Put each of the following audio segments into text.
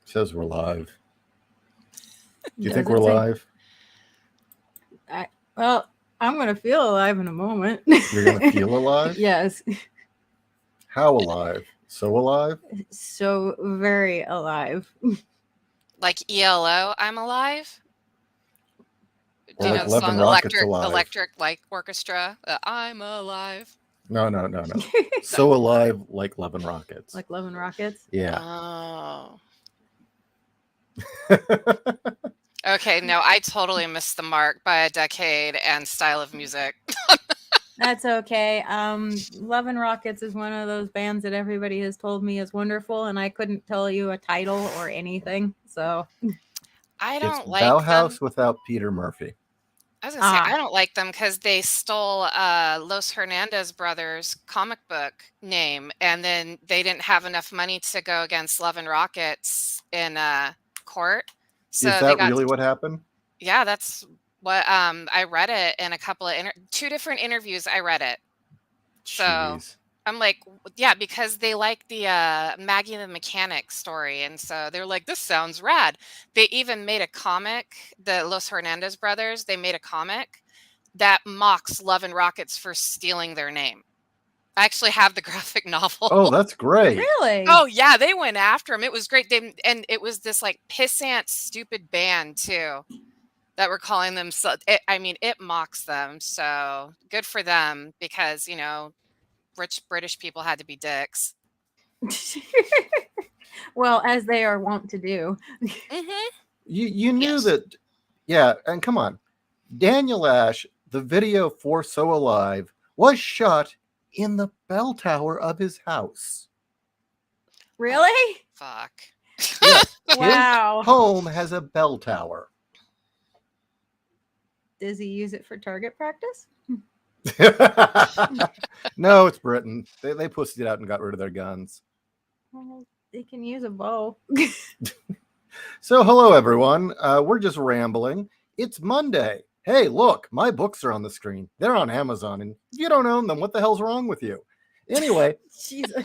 Says we're live. Do you Does think it we're say? live? Well, I'm going to feel alive in a moment. You're going to feel alive? Yes. How alive? So alive? So very alive. Like ELO, I'm Alive? Do Or you like know the 11 song Rockets Alive? Electric Light Orchestra? I'm Alive. No. So alive like 11 Rockets. Like Love and Rockets. Yeah. Oh. Okay, no, I totally missed the mark by a decade and style of music. That's okay. Love and Rockets is one of those bands that everybody has told me is wonderful, and I couldn't tell you a title or anything. So I It's don't like them. Bauhaus without Peter Murphy. I was gonna say I don't like them because they stole Los Hernandez brothers' comic book name, and then they didn't have enough money to go against Love and Rockets in court. So Is they that got really what happened? yeah, that's what I read it in a couple of two different interviews. I read it. So Jeez. I'm like, yeah, because they like the Maggie the Mechanic story. And so they're like, this sounds rad. They even made a comic, the Los Hernandez brothers, they made a comic that mocks Love and Rockets for stealing their name. I actually have the graphic novel. Oh, that's great. really, Oh, yeah, they went after him. It was great. And it was this like pissant, stupid band too that were calling them. So, it mocks them. So good for them because, rich British people had to be dicks. well, as they are wont to do. Mm-hmm. You knew Yes. that. Yeah, and come on. Daniel Ash, the video for So Alive, was shot in the bell tower of his house. Really? Fuck. Yes. Wow. His home has a bell tower. Does he use it for target practice? No, it's Britain. They pussied it out and got rid of their guns. Well, they can use a bow. So, hello, everyone. We're just rambling. It's Monday. Hey, look, my books are on the screen. They're on Amazon. And if you don't own them, what the hell's wrong with you? Anyway. Jesus.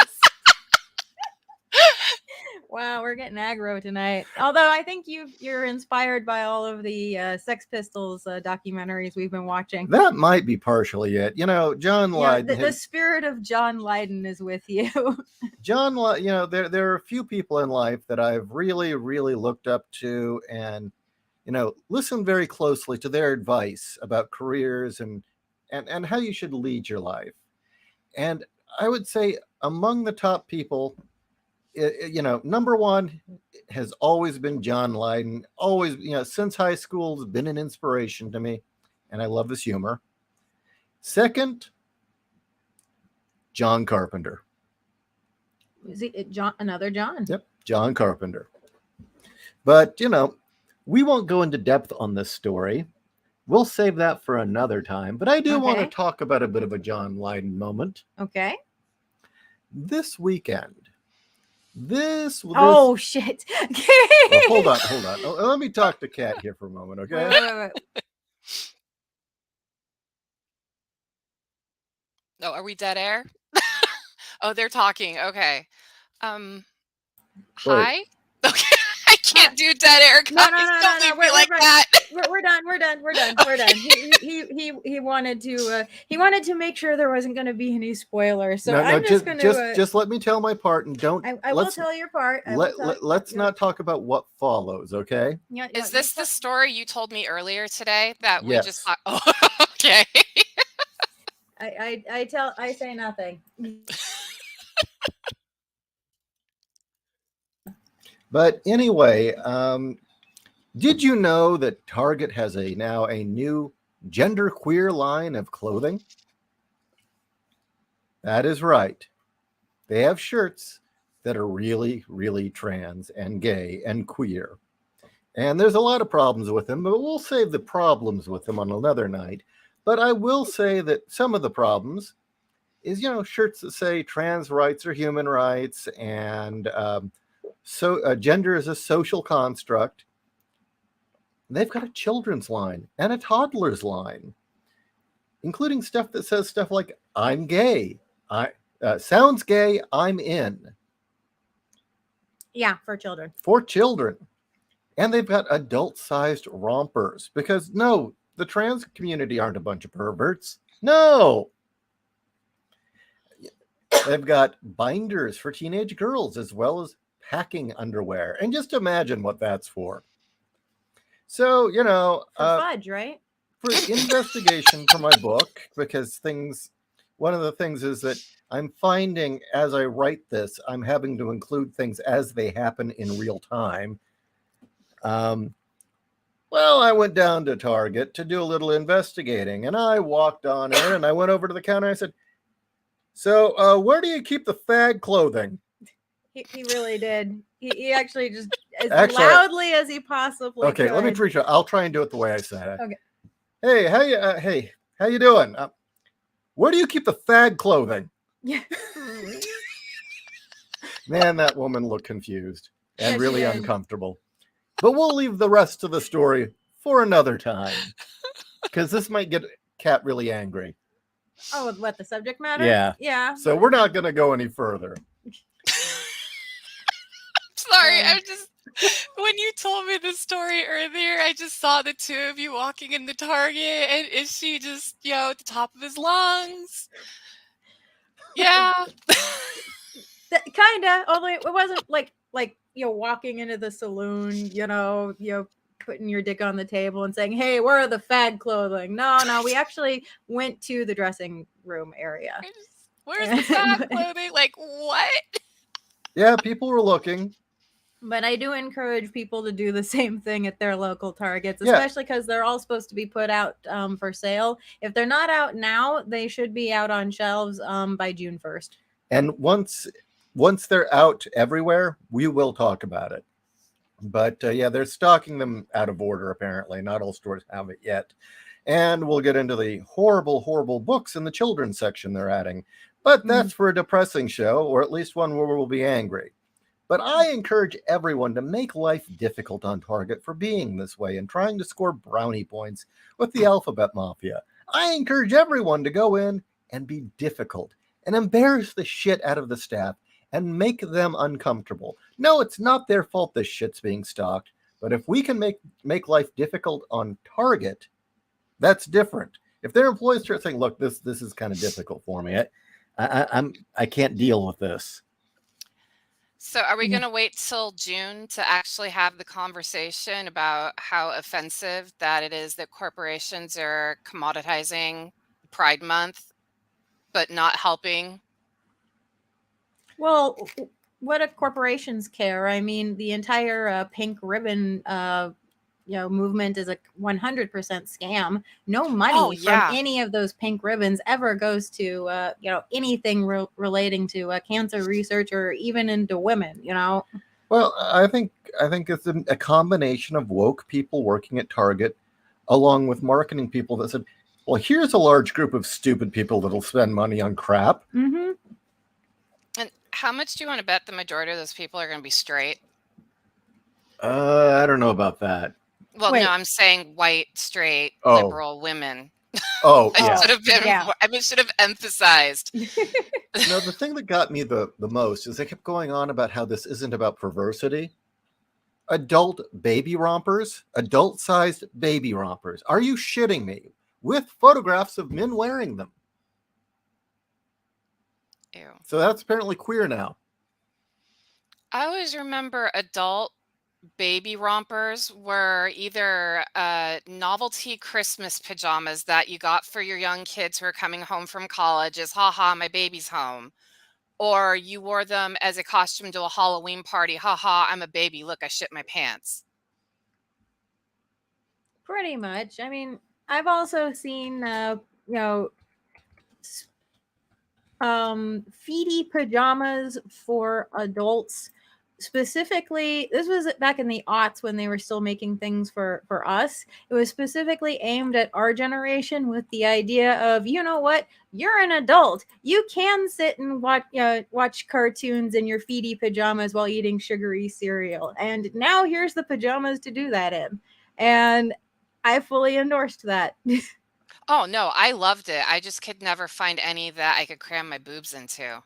Wow, we're getting aggro tonight. Although I think you're inspired by all of the Sex Pistols documentaries we've been watching. That might be partially it. John Lydon. The spirit of John Lydon is with you. John, there are a few people in life that I've really, really looked up to and, listened very closely to their advice about careers and how you should lead your life. And I would say among the top people, number one has always been John Lydon. Always, since high school, has been an inspiration to me, and I love his humor. Second, John Carpenter. Is it John? Another John? Yep, John Carpenter. But we won't go into depth on this story. We'll save that for another time. But I do want to talk about a bit of a John Lydon moment. Okay. This weekend. Oh shit! Well, hold on. Let me talk to Kat here for a moment, okay? Wait. Oh, are we dead air? Oh, they're talking. Okay. Hi. Okay, I can't do dead air. No. Don't leave me like that. We're done. He wanted to make sure there wasn't going to be any spoilers. So I'm just going to just let me tell my part and don't. I will tell your part. Let's not talk about what follows, okay? Is this the story you told me earlier today that we Yes. just thought? Oh, okay. I say nothing. But anyway, did you know that Target has now a new genderqueer line of clothing? That is right. They have shirts that are really, really trans and gay and queer. And there's a lot of problems with them, but we'll save the problems with them on another night. But I will say that some of the problems is, shirts that say trans rights are human rights and gender is a social construct. They've got a children's line and a toddler's line, including stuff that says stuff like, I'm gay. Sounds gay, I'm in. Yeah, for children. For children. And they've got adult-sized rompers because no, the trans community aren't a bunch of perverts. No. They've got binders for teenage girls as well as packing underwear. And just imagine what that's for. So, For fudge, right? for investigation for my book, because one of the things is that I'm finding as I write this, I'm having to include things as they happen in real time. Well, I went down to Target to do a little investigating, and I walked on in and I went over to the counter and I said, so where do you keep the fag clothing? He really did. He actually just as Actually, loudly as he possibly okay, could. let me treat you. I'll try and do it the way I said it. Okay. Hey, how you doing? Where do you keep the fag clothing? Yeah. Man, that woman looked confused and Yeah, she really did. uncomfortable. But we'll leave the rest of the story for another time, because this might get Kat really angry. Oh, with what, the subject matter? Yeah. Yeah. So we're not going to go any further. Sorry, I'm just. When you told me the story earlier, I just saw the two of you walking in the Target, and is she just, at the top of his lungs? Yeah. Kinda. Although it wasn't like walking into the saloon, putting your dick on the table and saying, "Hey, where are the fag clothing?" No, we actually went to the dressing room area. Where's the fag clothing? Like, what? Yeah, people were looking. But I do encourage people to do the same thing at their local Targets, Yeah. especially because they're all supposed to be put out for sale. If they're not out now, they should be out on shelves by June 1st. And once they're out everywhere, we will talk about it. But yeah, they're stocking them out of order, apparently. Not all stores have it yet. And we'll get into the horrible, horrible books in the children's section they're adding. But that's for a depressing show, or at least one where we'll be angry. But I encourage everyone to make life difficult on Target for being this way and trying to score brownie points with the Alphabet Mafia. I encourage everyone to go in and be difficult and embarrass the shit out of the staff and make them uncomfortable. No, it's not their fault this shit's being stocked, but if we can make life difficult on Target, that's different. If their employees start saying, "Look, this is kind of difficult for me. I can't deal with this." So are we going to wait till June to actually have the conversation about how offensive that it is that corporations are commoditizing Pride Month, but not helping? Well, what do corporations care? I mean, the entire pink ribbon movement is a 100% scam. No money from any of those pink ribbons ever goes to anything relating to cancer research or even into women. Well, I think it's a combination of woke people working at Target, along with marketing people that said, "Well, here's a large group of stupid people that'll spend money on crap." Mm-hmm. And how much do you want to bet the majority of those people are going to be straight? I don't know about that. Well, Wait. no, I'm saying white, straight, Oh. liberal women. Oh, I yeah. should have emphasized. No, the thing that got me the most is they kept going on about how this isn't about perversity. Adult-sized baby rompers. Are you shitting me? With photographs of men wearing them. Ew. So that's apparently queer now. I always remember adult baby rompers were either novelty Christmas pajamas that you got for your young kids who are coming home from college as, haha, my baby's home. Or you wore them as a costume to a Halloween party. Haha, I'm a baby. Look, I shit my pants. Pretty much. I mean, I've also seen, feety pajamas for adults. Specifically, this was back in the aughts when they were still making things for us. It was specifically aimed at our generation with the idea of, you know what, you're an adult, you can sit and watch cartoons in your feety pajamas while eating sugary cereal, and now here's the pajamas to do that in. And I fully endorsed that. Oh, no, I loved it. I just could never find any that I could cram my boobs into.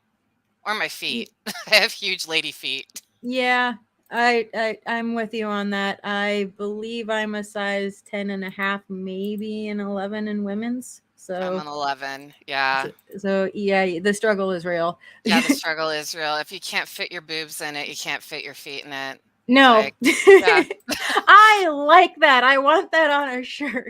Or my feet. I have huge lady feet. Yeah, I'm with you on that. I believe I'm a size 10.5, maybe an 11 in women's. I'm So, an 11. Yeah. so yeah, the struggle is real. Yeah, the struggle is real. If you can't fit your boobs in it, you can't fit your feet in it. No, Like, yeah. I like that. I want that on a shirt.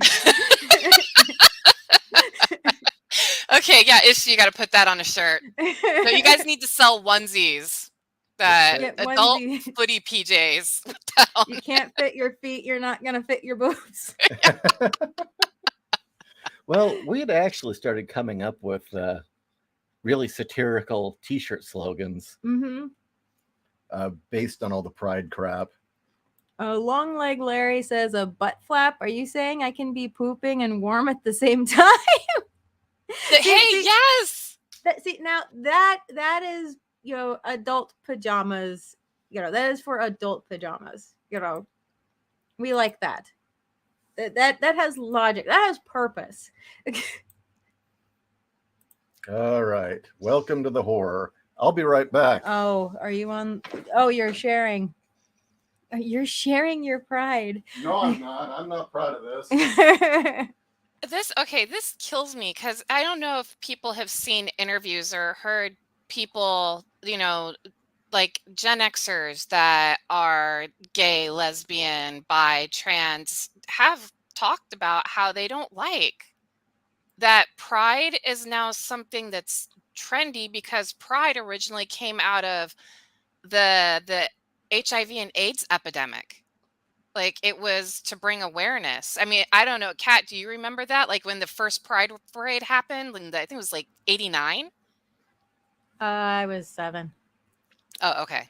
Okay, yeah, Ish, you got to put that on a shirt. No, you guys need to sell onesies. That Get adult onesie. footy PJs. Put that on You it. can't fit your feet. You're not gonna fit your boobs. Well, we had actually started coming up with really satirical T-shirt slogans Mm-hmm. based on all the pride crap. Long leg Larry says a butt flap. Are you saying I can be pooping and warm at the same time? Hey, yes. Now that is adult pajamas. That is for adult pajamas. We like that. That has logic. That has purpose. All right, welcome to the horror. I'll be right back. Oh, are you on? Oh, you're sharing. You're sharing your pride. No, I'm not. I'm not proud of this. This kills me because I don't know if people have seen interviews or heard people, like Gen Xers that are gay, lesbian, bi, trans, have talked about how they don't like that pride is now something that's trendy because pride originally came out of the HIV and AIDS epidemic. Like, it was to bring awareness. I mean, I don't know, Kat, do you remember that? Like, when the first Pride Parade happened, and I think it was like 89? I was 7. Oh, okay.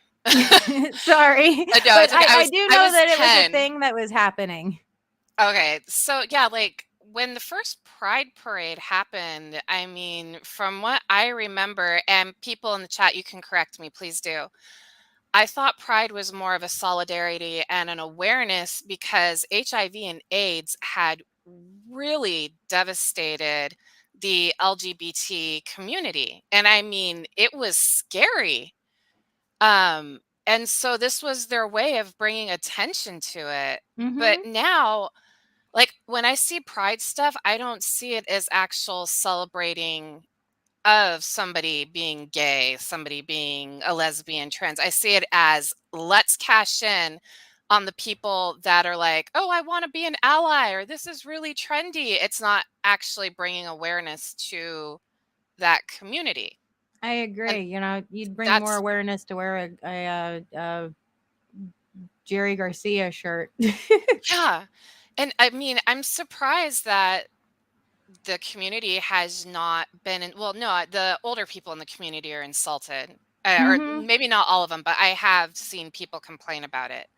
Sorry, No, but it's okay. I do know was that it was a 10. thing that was happening. Okay, so yeah, like when the first Pride Parade happened, I mean, from what I remember, and people in the chat, you can correct me, please do. I thought Pride was more of a solidarity and an awareness because HIV and AIDS had really devastated the LGBT community. And I mean, it was scary. And so this was their way of bringing attention to it. But Mm-hmm. now, like when I see Pride stuff, I don't see it as actual celebrating of somebody being gay, somebody being a lesbian, trans. I see it as let's cash in on the people that are like, oh, I want to be an ally, or this is really trendy. It's not actually bringing awareness to that community. I agree. And You'd bring more that's, awareness to wear a Jerry Garcia shirt. yeah. And I mean, I'm surprised that the community has not been well, no, the older people in the community are insulted, or Mm-hmm. maybe not all of them, but I have seen people complain about it.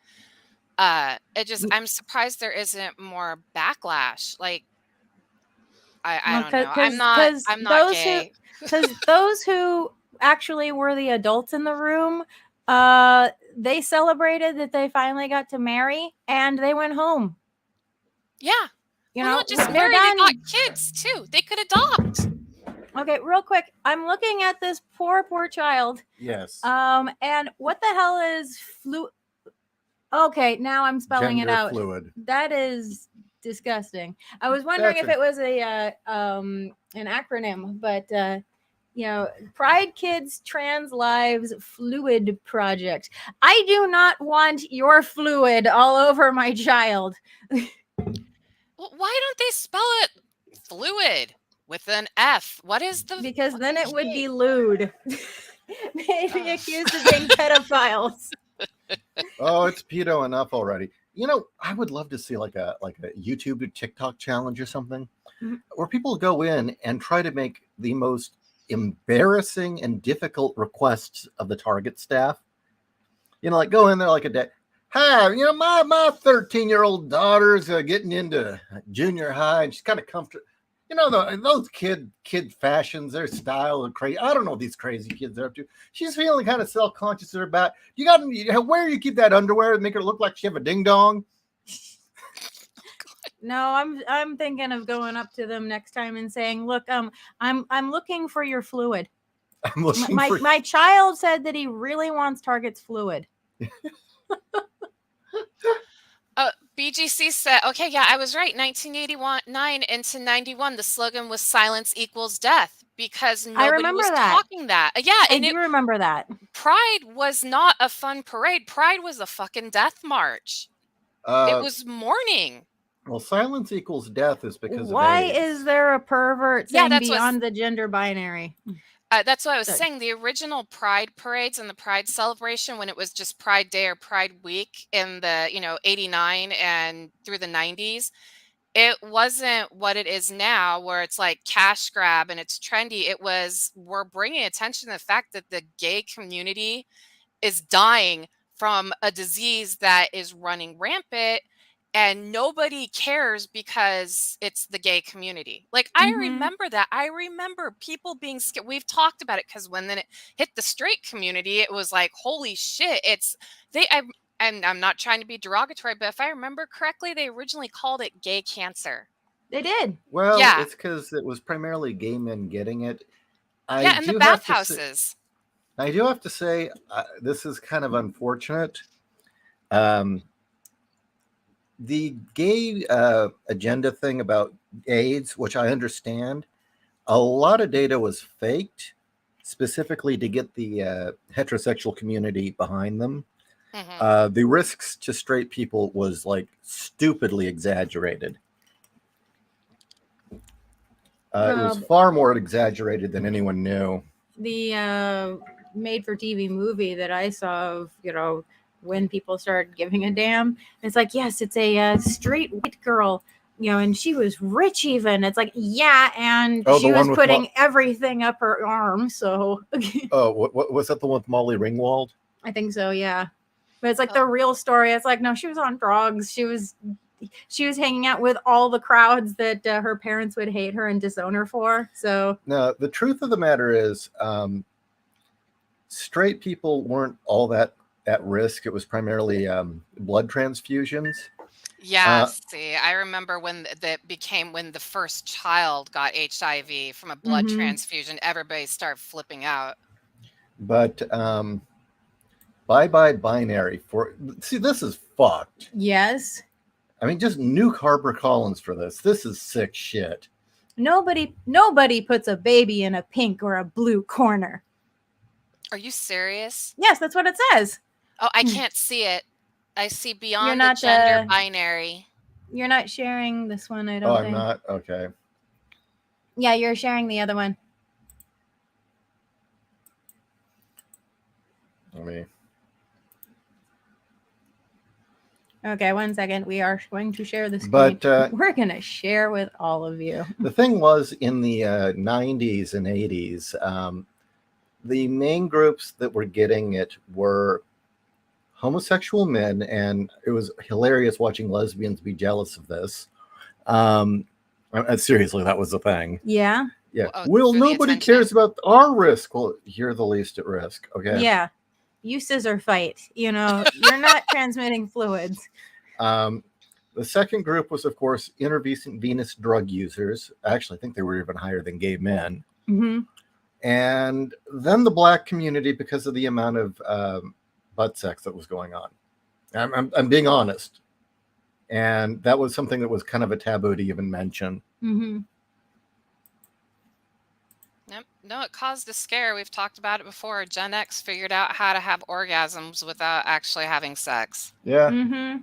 I'm surprised there isn't more backlash. Like, I don't know. I'm not gay. Because those who actually were the adults in the room, they celebrated that they finally got to marry and they went home. Yeah. Well, not just we're marry, they done. got kids too. They could adopt. Okay, real quick. I'm looking at this poor child. Yes. And what the hell is Okay, now I'm spelling Gender it out. fluid. That is disgusting. I was wondering if it was an acronym, but Pride Kids Trans Lives Fluid Project. I do not want your fluid all over my child. Well, why don't they spell it fluid with an F? What is the Because then it would key? be lewd. Maybe accused of being pedophiles. Oh, it's pedo enough already. I would love to see like a YouTube or TikTok challenge or something, where people go in and try to make the most embarrassing and difficult requests of the Target staff. Like go in there like a day. Hi, my 13-year-old daughter's getting into junior high, and she's kind of comfortable. Those kid fashions, their style and crazy. I don't know what these crazy kids are up to. She's feeling kind of self-conscious of her back. Where do you keep that underwear to make her look like she have a ding dong? No, I'm thinking of going up to them next time and saying, "Look, I'm looking for your fluid. I'm looking My child said that he really wants Target's fluid." BGC said, okay, yeah, I was right. 1989 into 91, the slogan was silence equals death because I nobody remember was that. talking that. Yeah, I and do remember that. Pride was not a fun parade. Pride was a fucking death march. It was mourning. Well, silence equals death is because Why of AIDS. is there a pervert Yeah, saying that's what's- beyond the gender binary? That's what I was Sorry. saying. The original Pride parades and the Pride celebration, when it was just Pride Day or Pride Week in the 89 and through the 90s, it wasn't what it is now, where it's like cash grab and it's trendy. It was, we're bringing attention to the fact that the gay community is dying from a disease that is running rampant and nobody cares because it's the gay community. Like, I remember that. I remember people being scared. We've talked about it because when then it hit the straight community, it was like, holy shit, and I'm not trying to be derogatory, but if I remember correctly, they originally called it gay cancer. They did. Well, Yeah. it's because it was primarily gay men getting it. Yeah, and the bathhouses. I do have to say, this is kind of unfortunate. The gay agenda thing about AIDS, which I understand, a lot of data was faked specifically to get the heterosexual community behind them. The risks to straight people was like stupidly exaggerated. It was far more exaggerated than anyone knew. The made-for-TV movie that I saw of, when people started giving a damn, it's like, yes, it's a straight white girl, and she was rich even. It's like, yeah, and she was putting everything up her arm, so. Oh, what was that, the one with Molly Ringwald? I think so, yeah. But it's like the real story. It's like, no, she was on drugs. She was hanging out with all the crowds that her parents would hate her and disown her for. So no, the truth of the matter is, straight people weren't all that at risk. It was primarily blood transfusions. Yeah, see, I remember when when the first child got HIV from a blood transfusion, everybody started flipping out. But bye-bye binary see, this is fucked. Yes. I mean, just nuke HarperCollins for this. This is sick shit. Nobody puts a baby in a pink or a blue corner. Are you serious? Yes, that's what it says. Oh, I can't see it. I see beyond the gender binary. You're not sharing this one, I don't think. I'm not? Okay. Yeah, you're sharing the other one. Let me. Okay, 1 second. We are going to share this. But we're going to share with all of you. The thing was, in the 90s and 80s, the main groups that were getting it were homosexual men, and it was hilarious watching lesbians be jealous of this. Seriously, that was the thing. Yeah. Yeah. Well, nobody cares about our risk. Well, you're the least at risk. Okay. Yeah. You scissor fight. You're not transmitting fluids. The second group was, of course, intravenous drug users. Actually, I think they were even higher than gay men. And then the black community, because of the amount of butt sex that was going on. I'm being honest. And that was something that was kind of a taboo to even mention. No, it caused a scare. We've talked about it before. Gen X figured out how to have orgasms without actually having sex. Yeah.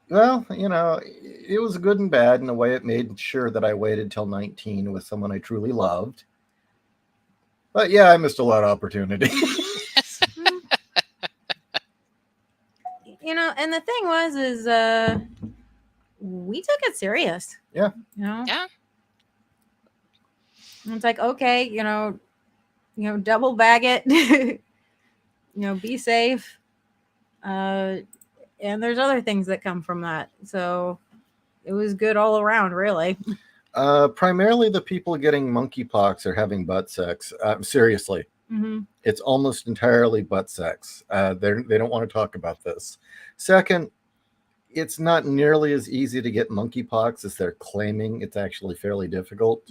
Well, it was good and bad. In a way, it made sure that I waited till 19 with someone I truly loved. But yeah, I missed a lot of opportunity. And the thing is we took it serious. Yeah. Yeah. It's like, okay, double bag it, be safe. And there's other things that come from that. So it was good all around, really. Primarily the people getting monkeypox are having butt sex. Seriously. It's almost entirely butt sex. They don't want to talk about this. Second, it's not nearly as easy to get monkeypox as they're claiming. It's actually fairly difficult.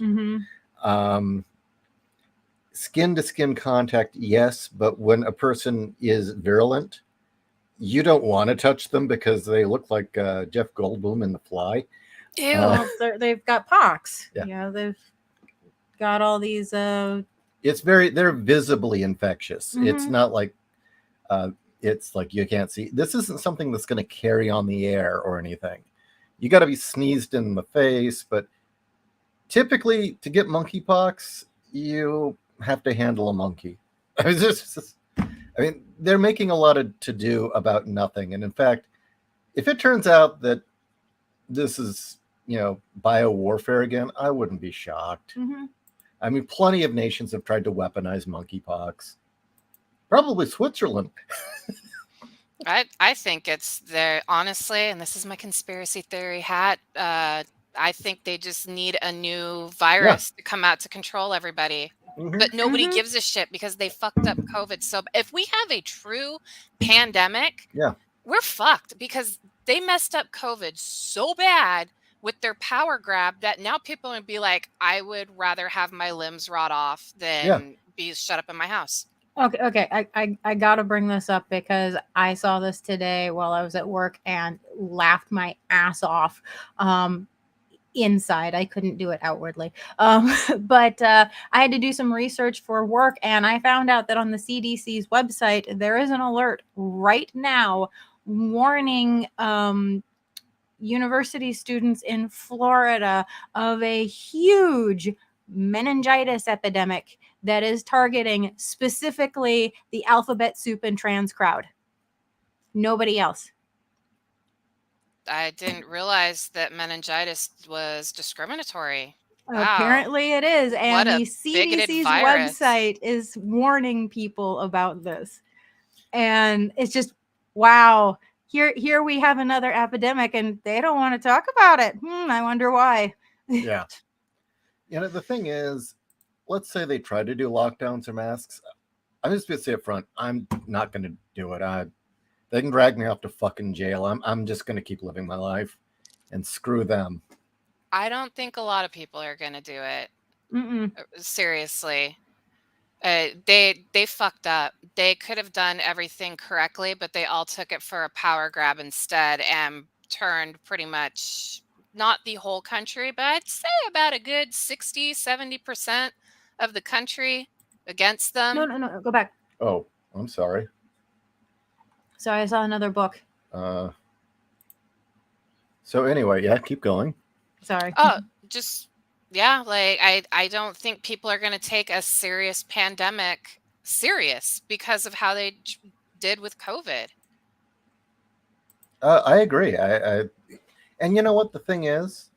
Skin to skin contact, yes, but when a person is virulent, you don't want to touch them because they look like Jeff Goldblum in The Fly. Ew. Well, they've got pox. Yeah. You know, they've got all these. They're visibly infectious. It's Mhm. not like it's like you can't see. This isn't something that's going to carry on the air or anything. You got to be sneezed in the face, but typically to get monkeypox, you have to handle a monkey. I mean, they're making a lot of to do about nothing. And in fact, if it turns out that this is, bio warfare again, I wouldn't be shocked. Mhm. I mean, plenty of nations have tried to weaponize monkeypox. Probably Switzerland. I think it's there, honestly, and this is my conspiracy theory hat. I think they just need a new virus to come out to control everybody. Mhm. But nobody Mhm. gives a shit because they fucked up COVID. So if we have a true pandemic, Yeah. we're fucked because they messed up COVID so bad with their power grab that now people are gonna be like, I would rather have my limbs rot off than be shut up in my house. Okay. I gotta bring this up because I saw this today while I was at work and laughed my ass off. Inside, I couldn't do it outwardly. But I had to do some research for work, and I found out that on the CDC's website there is an alert right now warning university students in Florida of a huge meningitis epidemic that is targeting specifically the alphabet soup and trans crowd. Nobody else. I didn't realize that meningitis was discriminatory. Wow. Apparently it is. What And a the bigoted CDC's virus. website is warning people about this. And it's just, wow. Here we have another epidemic and they don't want to talk about it. I wonder why. Yeah. The thing is, let's say they try to do lockdowns or masks. I'm just going to say up front, I'm not going to do it. They can drag me off to fucking jail. I'm just going to keep living my life and screw them. I don't think a lot of people are going to do it. Mm-mm. Seriously. They fucked up. They could have done everything correctly, but they all took it for a power grab instead and turned pretty much not the whole country, but I'd say about a good 60-70% of the country against them. No. Go back. Oh, I'm sorry. Sorry, I saw another book. So anyway, yeah, keep going. Sorry. Oh, just yeah, like I don't think people are going to take a serious pandemic serious because of how they did with COVID. I agree. And you know what the thing is?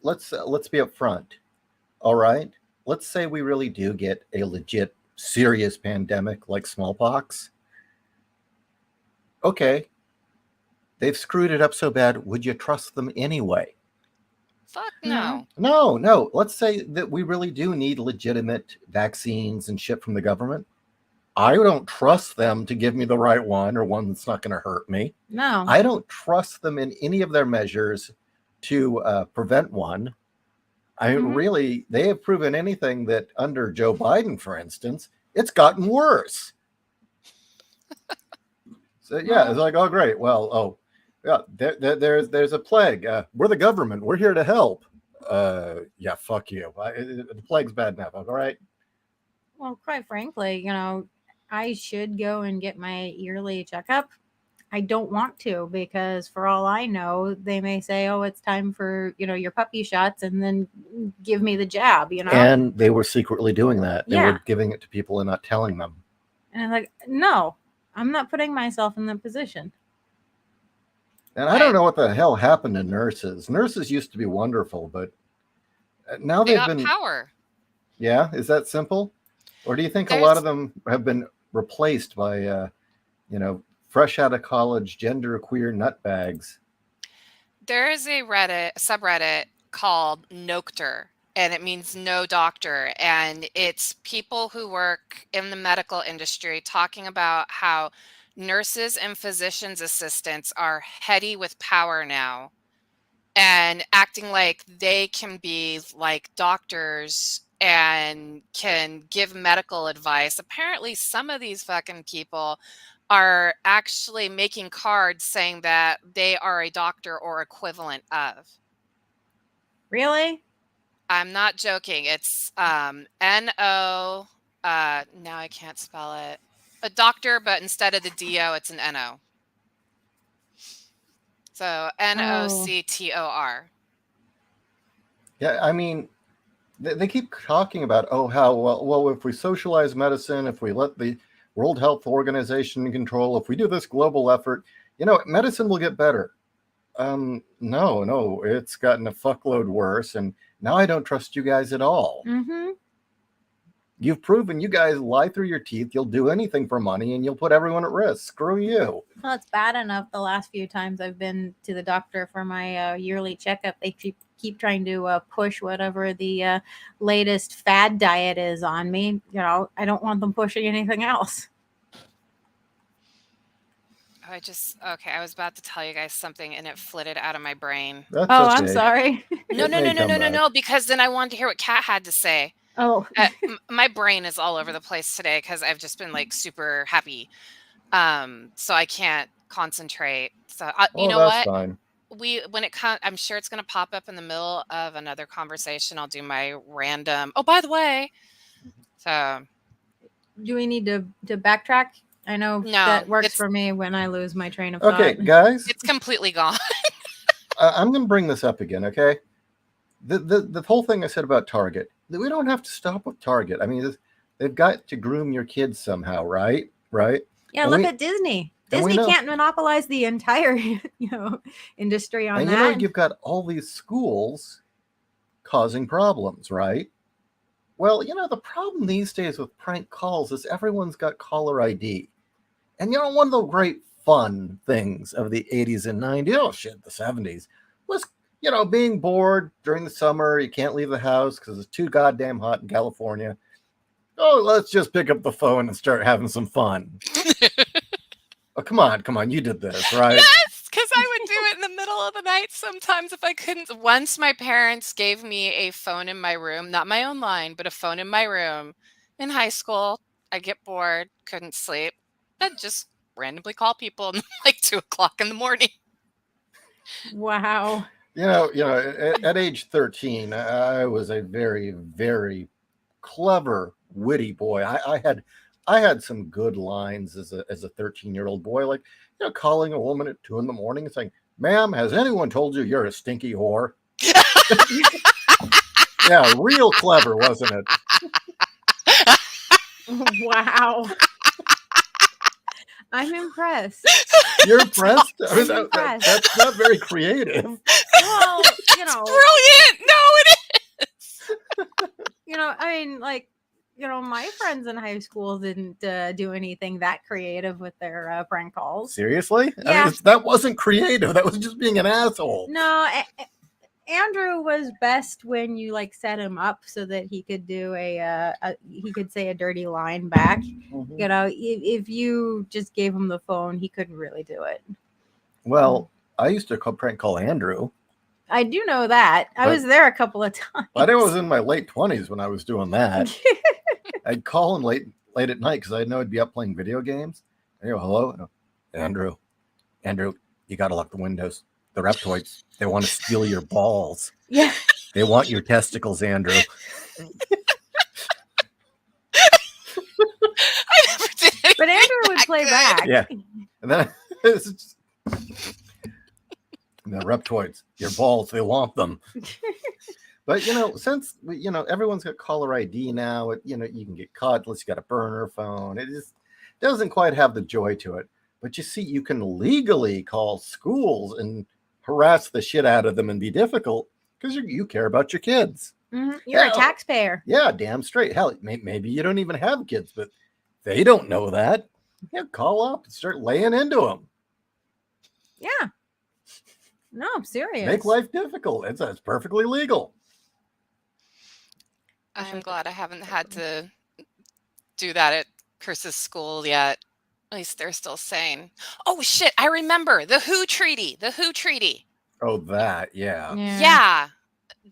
Let's be upfront. All right. Let's say we really do get a legit serious pandemic like smallpox. Okay. They've screwed it up so bad. Would you trust them anyway? Fuck no. No. Let's say that we really do need legitimate vaccines and shit from the government. I don't trust them to give me the right one or one that's not going to hurt me. No. I don't trust them in any of their measures to prevent one. Really, they have proven anything that under Joe Biden, for instance, it's gotten worse. So yeah, it's like, oh great, well, oh yeah, there's a plague. We're the government. We're here to help. Yeah, fuck you. The plague's bad enough. All right. Well, quite frankly, I should go and get my yearly checkup. I don't want to because for all I know, they may say, oh, it's time for, your puppy shots and then give me the jab, And they were secretly doing that. They Yeah. were giving it to people and not telling them. And I'm like, no, I'm not putting myself in that position. And I don't know what the hell happened to nurses. Nurses used to be wonderful, but now They they've got been power. Yeah, is that simple? Or do you think a lot of them have been replaced by fresh out of college genderqueer nutbags? There is a subreddit called Noctor, and it means no doctor. And it's people who work in the medical industry talking about how nurses and physicians' assistants are heady with power now and acting like they can be like doctors and can give medical advice. Apparently, some of these fucking people are actually making cards saying that they are a doctor or equivalent of. Really? I'm not joking. It's N-O, now I can't spell it. A doctor, but instead of the D-O, it's an N-O. So N-O-C-T-O-R. Yeah, I mean, they keep talking about, oh, how well if we socialize medicine, if we let the World Health Organization control, if we do this global effort, medicine will get better. No, it's gotten a fuckload worse, and now I don't trust you guys at all. Mm-hmm. You've proven you guys lie through your teeth. You'll do anything for money, and you'll put everyone at risk. Screw you. Well, it's bad enough the last few times I've been to the doctor for my yearly checkup. They keep trying to push whatever the latest fad diet is on me. I don't want them pushing anything else. I was about to tell you guys something and it flitted out of my brain. That's Oh, okay. I'm sorry. No, because then I wanted to hear what Kat had to say. Oh, my brain is all over the place today because I've just been like super happy. So I can't concentrate. So you know that's what? Fine. When it comes, I'm sure it's going to pop up in the middle of another conversation. I'll do my random. Oh, by the way, so do we need to backtrack? I know that works for me when I lose my train of thought. Okay, guys, it's completely gone. I'm going to bring this up again. Okay, the whole thing I said about Target. We don't have to stop with Target. I mean, they've got to groom your kids somehow, right? Right? Yeah, look at Disney. Disney can't monopolize the entire, industry on that. And you've got all these schools causing problems, right? Well, the problem these days with prank calls is everyone's got caller ID. And one of the great fun things of the 80s and 90s, the 70s, was, being bored during the summer. You can't leave the house because it's too goddamn hot in California. Oh, let's just pick up the phone and start having some fun. Oh, come on. You did this, right? Yes, because I would do it in the middle of the night sometimes if I couldn't. Once my parents gave me a phone in my room, not my own line, but a phone in my room in high school. I'd get bored, couldn't sleep. I'd just randomly call people like 2 o'clock in the morning. Wow. At age 13, I was a very, very clever, witty boy. I had some good lines as a 13-year-old boy, like calling a woman at 2 a.m. and saying, "Ma'am, has anyone told you you're a stinky whore?" Yeah, real clever, wasn't it? Wow. I'm impressed. You're impressed? I mean, that's not very creative. Well, It's brilliant. No, it is. I mean, like, my friends in high school didn't do anything that creative with their prank calls. Seriously? Yeah. I mean, that wasn't creative. That was just being an asshole. No, Andrew was best when you set him up so that he could do he could say a dirty line back. Mm-hmm. If you just gave him the phone, he couldn't really do it. Well, I used to prank call Andrew. I do know that. I was there a couple of times. But I was in my late 20s when I was doing that. I'd call him late at night because I know I'd be up playing video games. I go, "Hello? No. Andrew, you got to lock the windows. The reptoids, they want to steal your balls. Yeah. They want your testicles, Andrew." I never did anything But Andrew would play back. Yeah. And then it's just, the reptoids, your balls, they want them. But since everyone's got caller ID now, you can get caught unless you got a burner phone. It just doesn't quite have the joy to it. But you see, you can legally call schools and harass the shit out of them and be difficult because you care about your kids. Mm-hmm. You're a taxpayer. Yeah, damn straight. Hell, maybe you don't even have kids, but they don't know that. Yeah, call up and start laying into them. Yeah. No, I'm serious. Make life difficult. It's perfectly legal. I'm glad I haven't had to do that at Chris's school yet. At least they're still sane. Oh, shit. I remember the WHO Treaty. The WHO Treaty. Oh, that. Yeah. Yeah.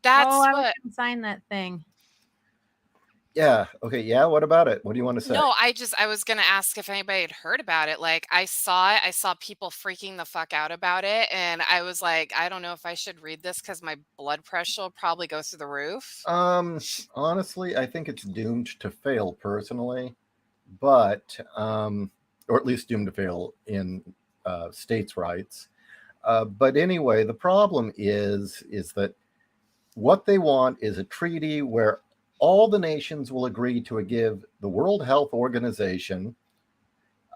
That's I what. wouldn't sign that thing. Yeah. Okay. Yeah. What about it? What do you want to say? No, I was gonna ask if anybody had heard about it. Like I saw it, I saw people freaking the fuck out about it, and I was like, I don't know if I should read this because my blood pressure will probably go through the roof. Honestly, I think it's doomed to fail personally, but or at least doomed to fail in states' rights. But anyway, the problem is that what they want is a treaty where all the nations will agree to give the World Health Organization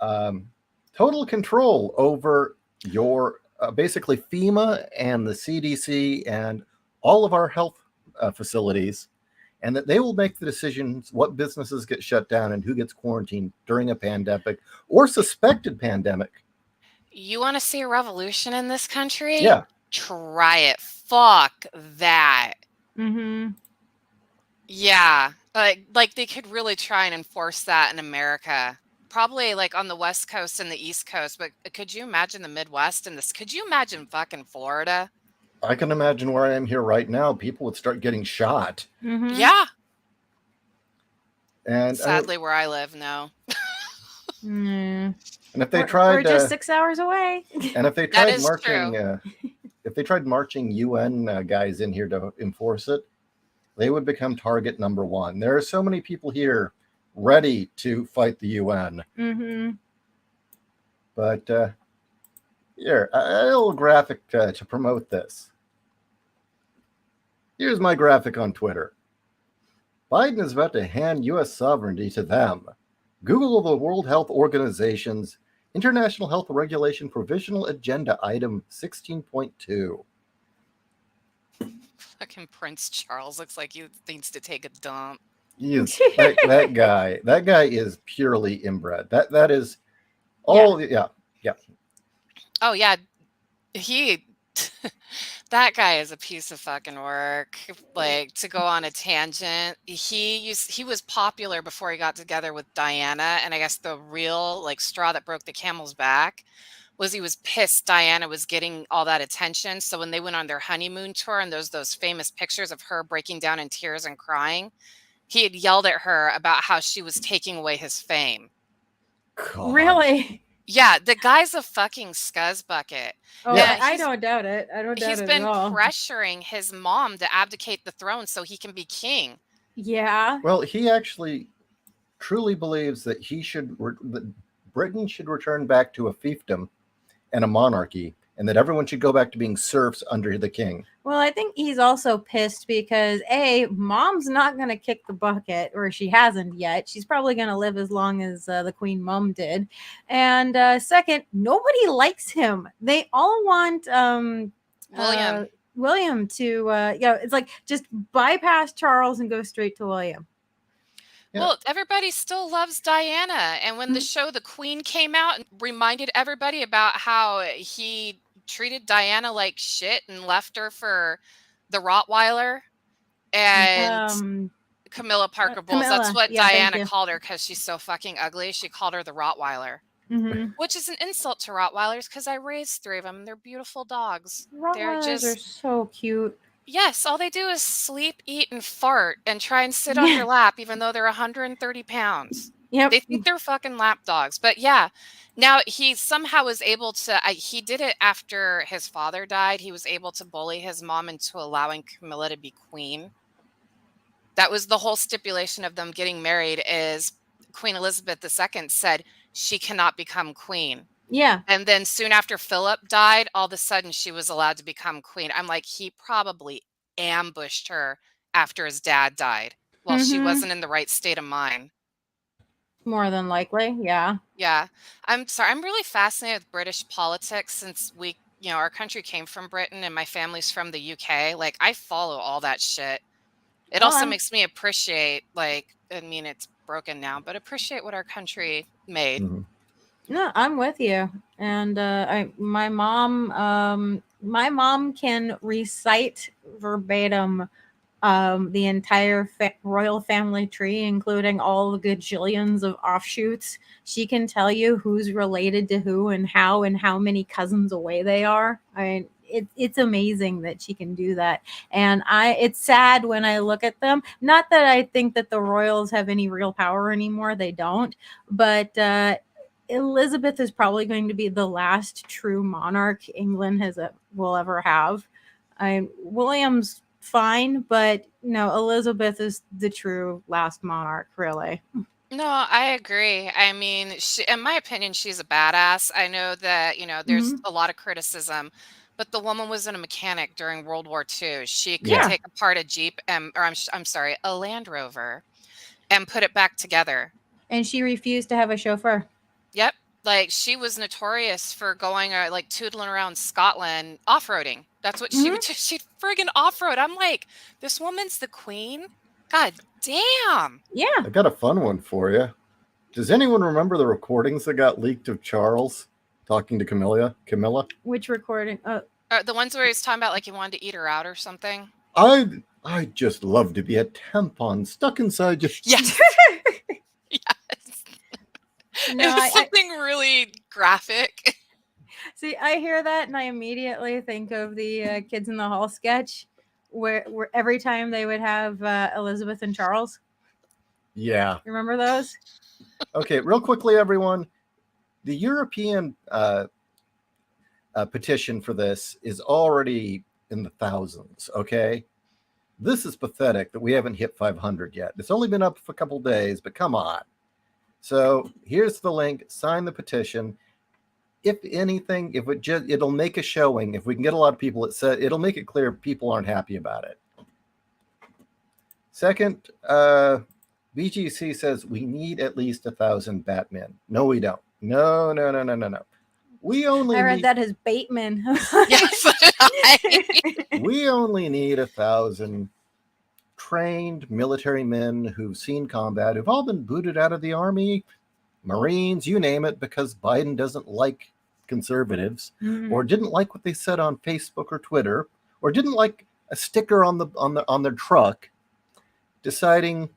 um, total control over your basically FEMA and the CDC and all of our health facilities, and that they will make the decisions what businesses get shut down and who gets quarantined during a pandemic or suspected pandemic. You want to see a revolution in this country? Yeah. Try it. Fuck that. Mm-hmm. Yeah. Like they could really try and enforce that in America. Probably like on the West Coast and the East Coast, but could you imagine the Midwest and this? Could you imagine fucking Florida? I can imagine where I am here right now. People would start getting shot. Mm-hmm. Yeah. And Sadly, where I live, no. Mm. and if they We're tried just 6 hours away. and if they That tried is marching true. if they tried marching UN guys in here to enforce it, they would become target number one. There are so many people here ready to fight the UN. Mm-hmm. But here, a little graphic to promote this. Here's my graphic on Twitter. Biden is about to hand U.S. sovereignty to them. Google the World Health Organization's International Health Regulation Provisional Agenda Item 16.2. Fucking Prince Charles looks like he needs to take a dump. That guy is purely inbred. That is all. Yeah. Oh yeah, he that guy is a piece of fucking work. Like to go on a tangent, he was popular before he got together with Diana, and I guess the real like straw that broke the camel's back was he was pissed Diana was getting all that attention. So when they went on their honeymoon tour and those famous pictures of her breaking down in tears and crying, he had yelled at her about how she was taking away his fame. God. Really? Yeah, the guy's a fucking scuzz bucket. Oh, Yeah. I don't doubt it. I don't doubt He's it been at all. pressuring his mom to abdicate the throne so he can be king. Yeah. Well, he actually truly believes that that Britain should return back to a fiefdom and a monarchy, and that everyone should go back to being serfs under the king. Well, I think he's also pissed because mom's not going to kick the bucket, or she hasn't yet. She's probably going to live as long as the queen mom did. And second, nobody likes him. They all want William to it's like just bypass Charles and go straight to William. Yeah. Well, everybody still loves Diana. And when the show The Queen came out and reminded everybody about how he treated Diana like shit and left her for the Rottweiler and Camilla Parker Bowles. That's what Diana called her because she's so fucking ugly. She called her the Rottweiler. Mm-hmm. Which is an insult to Rottweilers because I raised 3 of them. They're beautiful dogs. Rottweilers are so cute. Yes, all they do is sleep, eat, and fart and try and sit on your lap, even though they're 130 pounds. Yep. They think they're fucking lap dogs. But yeah, now he somehow was able to, he did it after his father died. He was able to bully his mom into allowing Camilla to be queen. That was the whole stipulation of them getting married is Queen Elizabeth II said she cannot become queen. Yeah. And then soon after Philip died, all of a sudden she was allowed to become queen. I'm like, he probably ambushed her after his dad died while she wasn't in the right state of mind. More than likely, yeah. Yeah. I'm sorry. I'm really fascinated with British politics since our country came from Britain and my family's from the UK. Like, I follow all that shit. It also makes me appreciate, it's broken now, but appreciate what our country made. Mm-hmm. No, I'm with you. And my mom can recite verbatim the entire royal family tree, including all the gajillions of offshoots. She can tell you who's related to who and how many cousins away they are. it's amazing that she can do that. And it's sad when I look at them. Not that I think that the royals have any real power anymore. They don't. But Elizabeth is probably going to be the last true monarch England will ever have. William's fine, but no, Elizabeth is the true last monarch, really. No, I agree. I mean, in my opinion, she's a badass. I know that, there's a lot of criticism, but the woman was a mechanic during World War II. She could Yeah. take apart a Jeep or I'm sorry, a Land Rover and put it back together. And she refused to have a chauffeur. Yep. Like she was notorious for going like tootling around Scotland off-roading. That's what she would do. She'd friggin' off-road. I'm like, this woman's the queen? God damn. Yeah. I got a fun one for you. Does anyone remember the recordings that got leaked of Charles talking to Camilla? Which recording? The ones where he's talking about like he wanted to eat her out or something. I'd just love to be a tampon stuck inside you. Yes. Yes. No, It was something really graphic. See, I hear that and I immediately think of the Kids in the Hall sketch where every time they would have Elizabeth and Charles. Yeah. Remember those? Okay, real quickly, everyone. The European petition for this is already in the thousands, okay? This is pathetic that we haven't hit 500 yet. It's only been up for a couple days, but come on. So here's the link. Sign the petition. If anything, it'll make a showing. If we can get a lot of people, it'll make it clear people aren't happy about it. Second, BGC says we need at least 1,000 Batmen. No, we don't. No. We only I read that as Bateman. Yes. We only need 1,000 trained military men who've seen combat, who've all been booted out of the Army, Marines, you name it, because Biden doesn't like conservatives, or didn't like what they said on Facebook or Twitter, or didn't like a sticker on their truck, deciding,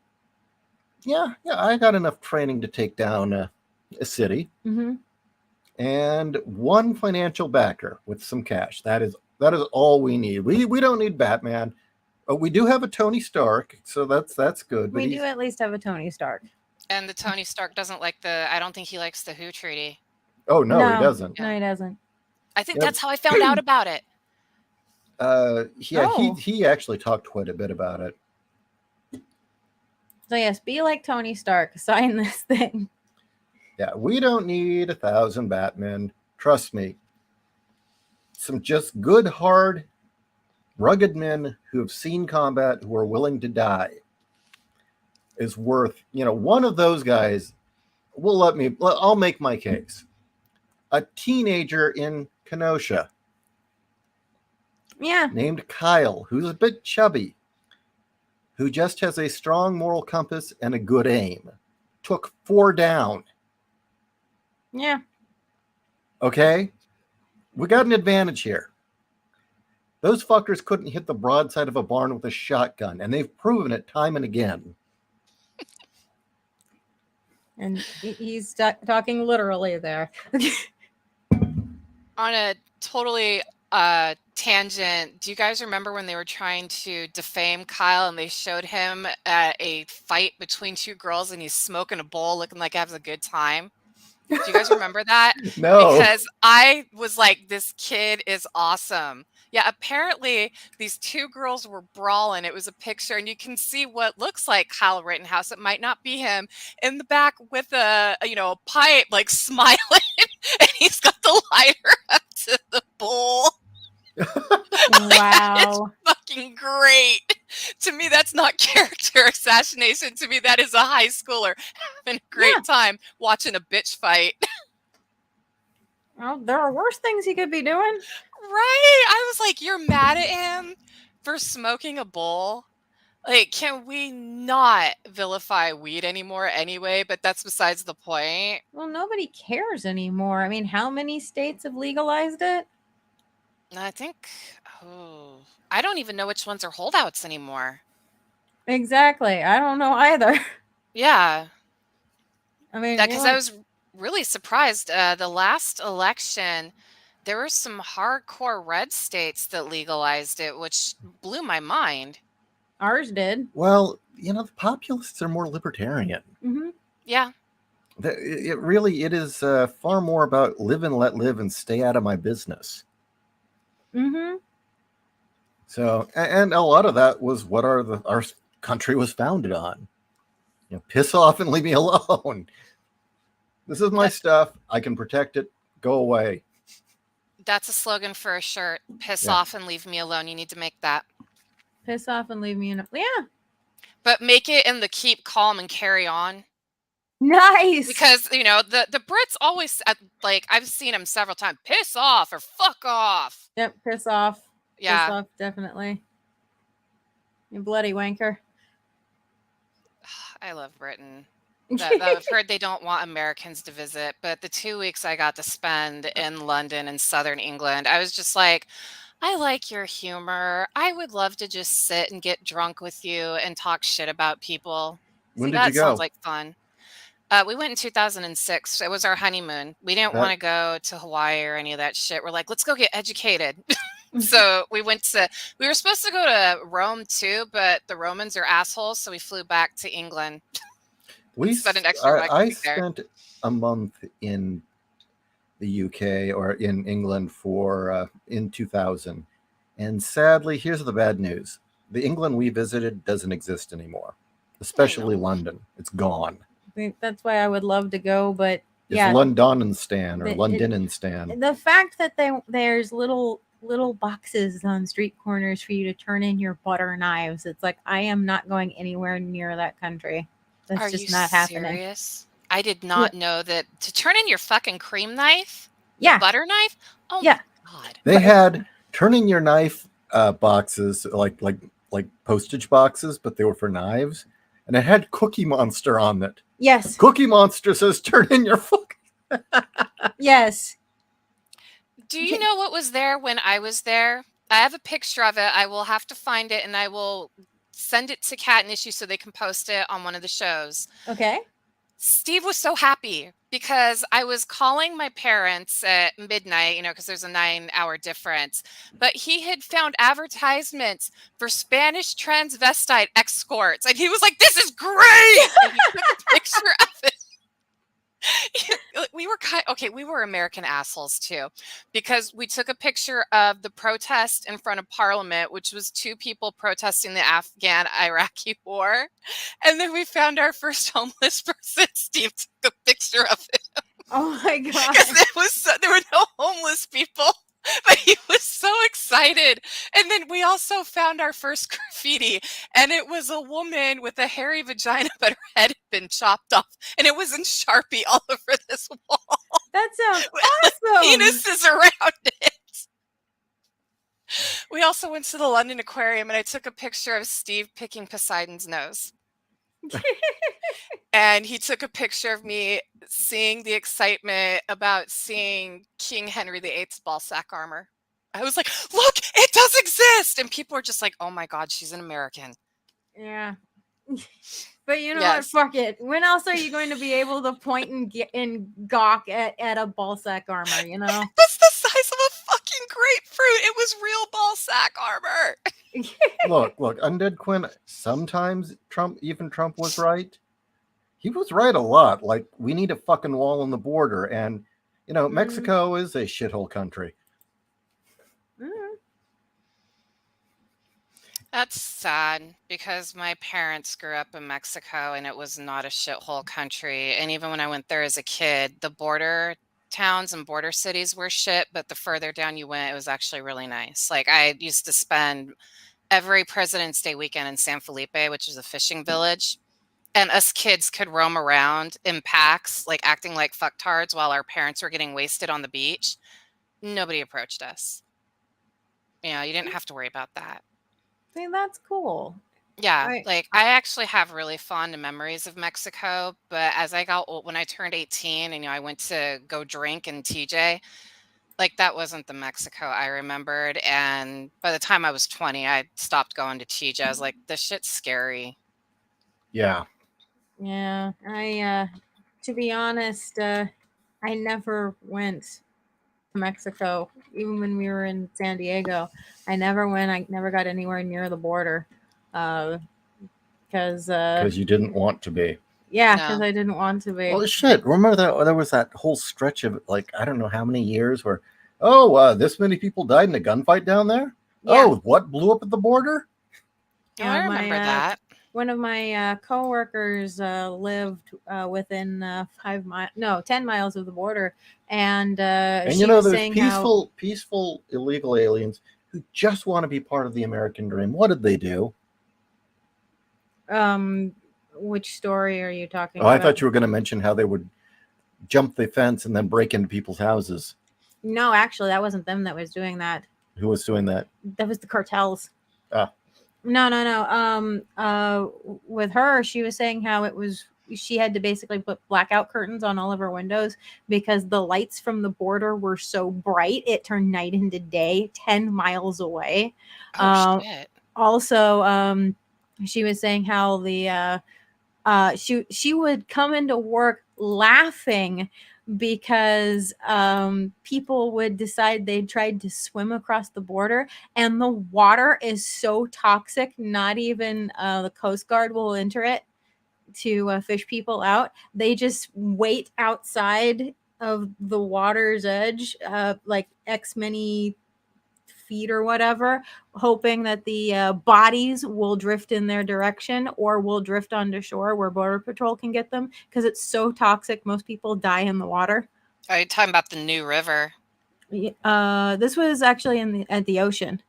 yeah, I got enough training to take down a city, and one financial backer with some cash. That is all we need. We don't need Batman. We do have a Tony Stark, so that's good. We do at least have a Tony Stark. And the Tony Stark doesn't like I don't think he likes the WHO treaty. Oh, no, he doesn't. No, he doesn't. I think that's how I found out about it. He actually talked quite a bit about it. So yes, be like Tony Stark. Sign this thing. Yeah, we don't need 1,000 Batmen. Trust me. Some just good, hard, rugged men who have seen combat, who are willing to die, is worth, one of those guys I'll make my case. A teenager in Kenosha. Yeah. Named Kyle, who's a bit chubby, who just has a strong moral compass and a good aim. Took 4 down. Yeah. Okay? We got an advantage here. Those fuckers couldn't hit the broadside of a barn with a shotgun, and they've proven it time and again. And he's talking literally there. On a totally tangent, do you guys remember when they were trying to defame Kyle and they showed him at a fight between 2 girls and he's smoking a bowl looking like he has a good time? Do you guys remember that? No. Because I was like, this kid is awesome. Yeah, apparently these 2 girls were brawling. It was a picture, and you can see what looks like Kyle Rittenhouse. It might not be him in the back with a pipe, like smiling, and he's got the lighter up to the bowl. Wow. It's fucking great. To me, that's not character assassination. To me, that is a high schooler having a great time watching a bitch fight. Well, there are worse things he could be doing. Right? I was like, you're mad at him for smoking a bowl? Like, can we not vilify weed anymore anyway? But that's besides the point. Well, nobody cares anymore. I mean, how many states have legalized it? I think, I don't even know which ones are holdouts anymore. Exactly. I don't know either. Yeah. I mean, because I was really surprised. The last election, there were some hardcore red states that legalized it, which blew my mind. Ours did. Well, the populists are more libertarian. Mm-hmm. Yeah. It is far more about live and let live and stay out of my business. Mm-hmm. So, and a lot of that was what our country was founded on. Piss off and leave me alone. This is my stuff. I can protect it. Go away. That's a slogan for a shirt. Piss Yeah. off and leave me alone. You need to make that. Piss off and leave me in. Yeah. But make it in the keep calm and carry on. Nice. Because, the Brits always, like, I've seen them several times. Piss off or fuck off. Yep. Piss off. Yeah. Piss off. Definitely. You bloody wanker. I love Britain. I've heard they don't want Americans to visit, but the 2 weeks I got to spend in London and southern England, I was just like, I like your humor. I would love to just sit and get drunk with you and talk shit about people. When See, did that you go? sounds like fun. We went in 2006. It was our honeymoon. We didn't want to go to Hawaii or any of that shit. We're like, let's go get educated. So we were supposed to go to Rome too, but the Romans are assholes. So we flew back to England. I spent a month in the UK or in England in 2000. And sadly, here's the bad news. The England we visited doesn't exist anymore, especially London. It's gone. I think that's why I would love to go, but it's Londonistan or Londonistan. The fact that there's little boxes on street corners for you to turn in your butter knives. It's like, I am not going anywhere near that country. That's just not happening. Serious? I did not know that to turn in your fucking cream knife, butter knife. Oh yeah. My God! They had turn in your knife boxes like postage boxes, but they were for knives, and it had Cookie Monster on it. Yes. Cookie Monster says, "Turn in your fucking." Yes. Do you know what was there when I was there? I have a picture of it. I will have to find it, and I will send it to Cat and Issue so they can post it on one of the shows. Okay. Steve was so happy because I was calling my parents at midnight, because there's a 9-hour difference. But he had found advertisements for Spanish transvestite escorts, and he was like, "This is great!" And he took a picture of it. We were American assholes too, because we took a picture of the protest in front of Parliament, which was 2 people protesting the Afghan-Iraqi war, and then we found our first homeless person. Steve took a picture of him. Oh my God! Because there were no homeless people. But he was so excited. And then we also found our first graffiti, and it was a woman with a hairy vagina, but her head had been chopped off, and it was in Sharpie all over this wall. That sounds awesome. Penises around it. We also went to the London Aquarium, and I took a picture of Steve picking Poseidon's nose. And he took a picture of me seeing the excitement about seeing King Henry VIII's ball sack armor. I was like, look, it does exist. And people were just like, oh my God, she's an American. Yeah. But you know what? Fuck it. When else are you going to be able to point and gawk at a ball sack armor, That's the size of a fucking grapefruit. It was real ball sack armor. Look, Undead Quinn, sometimes Trump was right. He was right a lot. Like, we need a fucking wall on the border. And, Mexico is a shithole country. That's sad because my parents grew up in Mexico and it was not a shithole country. And even when I went there as a kid, the border towns and border cities were shit, but the further down you went, it was actually really nice. Like, I used to spend every President's Day weekend in San Felipe, which is a fishing village. And us kids could roam around in packs, like acting like fucktards while our parents were getting wasted on the beach. Nobody approached us. You didn't have to worry about that. I mean, that's cool. Yeah, I actually have really fond memories of Mexico, but as I got old, when I turned 18 and I went to go drink in TJ, like, that wasn't the Mexico I remembered. And by the time I was 20, I stopped going to TJ. I was like, this shit's scary. Yeah. Yeah. To be honest, I never went Mexico, even when we were in San Diego. I never went. I never got anywhere near the border, because you didn't want to be. yeah, No. because I didn't want to be. Well, shit. Remember that there was that whole stretch of like I don't know how many years where, this many people died in a gunfight down there. Yeah. Oh, what blew up at the border? Oh, I remember that. One of my coworkers lived within 10 miles of the border, and And she was there's saying how peaceful illegal aliens who just want to be part of the American dream. What did they do? which story are you talking Oh, about? I thought you were going to mention how they would jump the fence and then break into people's houses. No, actually, that wasn't them that was doing that. Who was doing that? That was the cartels. Ah. No. With her, she was saying how she had to basically put blackout curtains on all of her windows because the lights from the border were so bright it turned night into day 10 miles away. Oh, shit. Also, she was saying how she would come into work laughing because people would decide they tried to swim across the border and the water is so toxic not even the Coast Guard will enter it to fish people out. They just wait outside of the water's edge like X many feet or whatever, hoping that the bodies will drift in their direction or will drift onto shore where Border Patrol can get them because it's so toxic. Most people die in the water. Are you talking about the New River? This was actually at the ocean.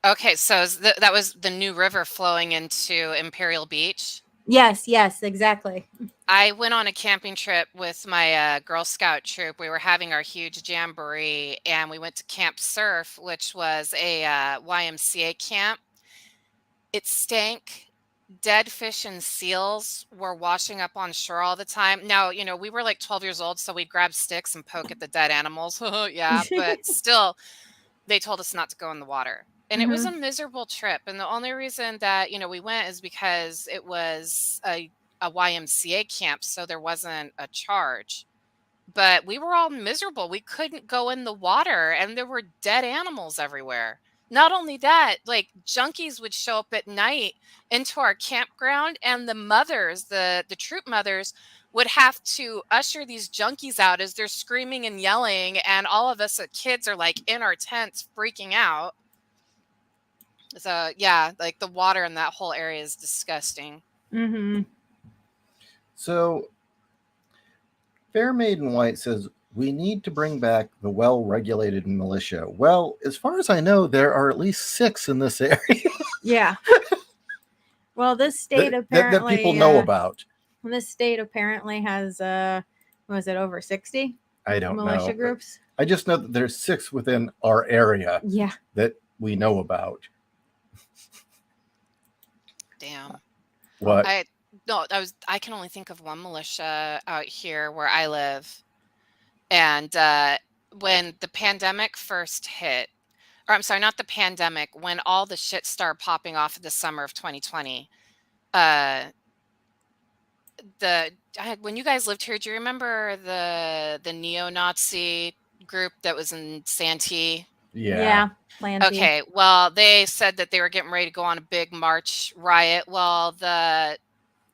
Okay, so that was the New River flowing into Imperial Beach? Yes, exactly. I went on a camping trip with my Girl Scout troop. We were having our huge jamboree, and we went to Camp Surf, which was a YMCA camp. It stank. Dead fish and seals were washing up on shore all the time. Now, we were like 12 years old, so we'd grab sticks and poke at the dead animals. Yeah, but still, they told us not to go in the water. And it was a miserable trip. And the only reason that, we went is because it was a YMCA camp, so there wasn't a charge. But we were all miserable. We couldn't go in the water, and there were dead animals everywhere. Not only that, like junkies would show up at night into our campground, and the mothers, the troop mothers, would have to usher these junkies out as they're screaming and yelling, and all of us kids are like in our tents freaking out. So yeah, like the water in that whole area is disgusting. So Fair Maiden White says, we need to bring back the well-regulated militia. Well, as far as I know, there are at least 6 in this area. Yeah. Well, this state apparently... that people know about. This state apparently has, was it over 60? I don't know. Militia groups? I just know that there's 6 within our area that we know about. Damn. What? I can only think of one militia out here where I live. And when the pandemic first hit, or I'm sorry, not the pandemic, when all the shit started popping off in the summer of 2020, when you guys lived here, do you remember the neo-Nazi group that was in Santee? Yeah. Okay, well, they said that they were getting ready to go on a big march riot. Well, the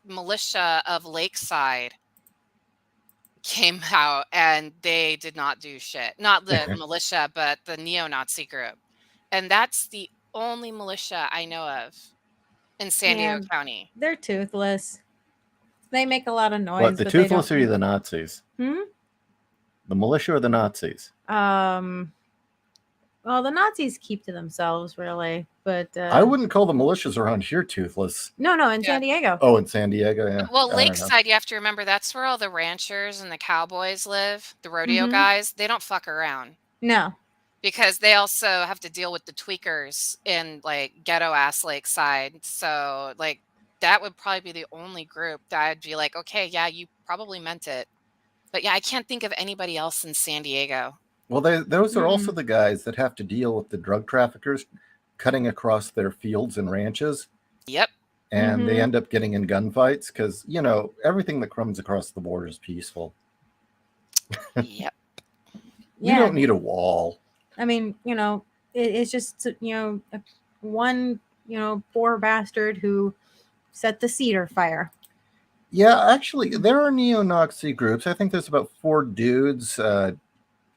militia of Lakeside came out and they did not do shit. Not the militia, but the neo-Nazi group. And that's the only militia I know of in San Diego County. They're toothless. They make a lot of noise. What, the toothless or the Nazis? The militia or the Nazis? Well, the Nazis keep to themselves, really. But I wouldn't call the militias around here toothless. No, in San Diego. Oh, in San Diego, yeah. Well, Lakeside, you have to remember, that's where all the ranchers and the cowboys live, the rodeo guys. They don't fuck around. No. Because they also have to deal with the tweakers in, like, ghetto-ass Lakeside. So, like, that would probably be the only group that I'd be like, okay, yeah, you probably meant it. But, yeah, I can't think of anybody else in San Diego. Well, those are also the guys that have to deal with the drug traffickers cutting across their fields and ranches. Yep. And they end up getting in gunfights because, everything that comes across the border is peaceful. Yep. You don't need a wall. I mean, it's just one poor bastard who set the cedar fire. Yeah, actually, there are neo-Nazi groups. I think there's about 4 dudes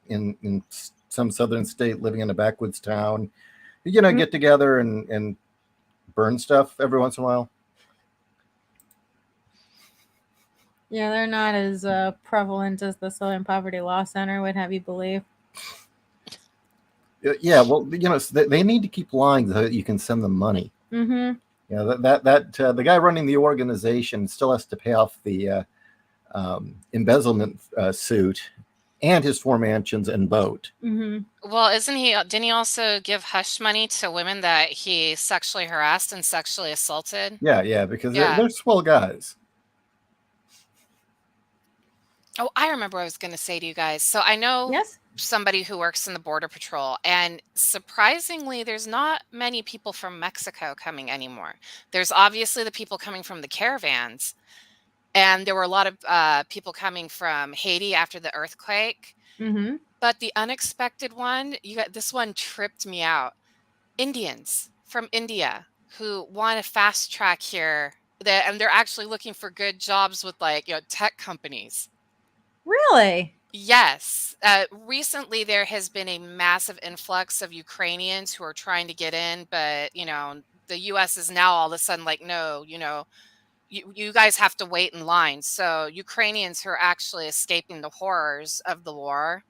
in some southern state living in a backwoods town. Get together and burn stuff every once in a while. Yeah, they're not as prevalent as the Southern Poverty Law Center would have you believe. Yeah, well, they need to keep lying so that you can send them money. Mm-hmm. The guy running the organization still has to pay off the embezzlement suit and his 4 mansions and boat. Mm-hmm. Well, didn't he also give hush money to women that he sexually harassed and sexually assaulted? Yeah, because they're swell guys. Oh, I remember what I was going to say to you guys. So I know somebody who works in the Border Patrol, and surprisingly, there's not many people from Mexico coming anymore. There's obviously the people coming from the caravans, and there were a lot of people coming from Haiti after the earthquake. Mm-hmm. But the unexpected one, this one tripped me out. Indians from India who want to fast track here, and they're actually looking for good jobs with tech companies. Really? Yes. Recently, there has been a massive influx of Ukrainians who are trying to get in, but the U.S. is now all of a sudden like, no, you guys have to wait in line. So Ukrainians who are actually escaping the horrors of the war.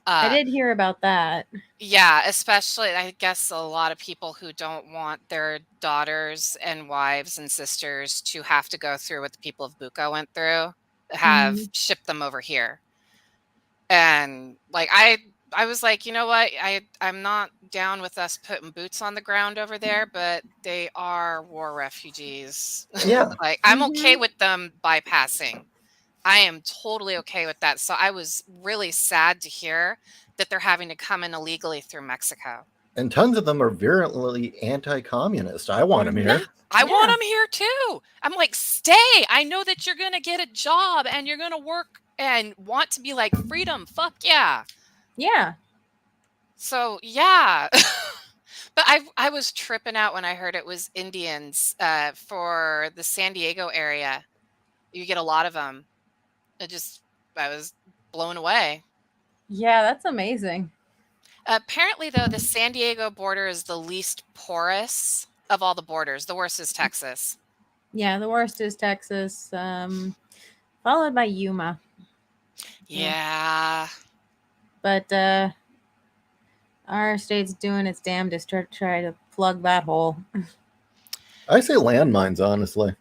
I did hear about that. Yeah, especially I guess a lot of people who don't want their daughters and wives and sisters to have to go through what the people of Buka went through, have shipped them over here. And I was like, you know what? I'm not down with us putting boots on the ground over there, but they are war refugees. Yeah. I'm okay with them bypassing. I am totally okay with that. So I was really sad to hear that they're having to come in illegally through Mexico. And tons of them are virulently anti-communist. I want them here. I want them here too. I'm like, stay. I know that you're going to get a job and you're going to work and want to be like freedom. Fuck yeah. Yeah. So yeah. But I was tripping out when I heard it was Indians for the San Diego area. You get a lot of them. I was blown away. Yeah, that's amazing. Apparently, though, the San Diego border is the least porous of all the borders. The worst is Texas. Yeah, the worst is Texas, followed by Yuma. Yeah. But our state's doing its damnedest to try to plug that hole. I say landmines, honestly.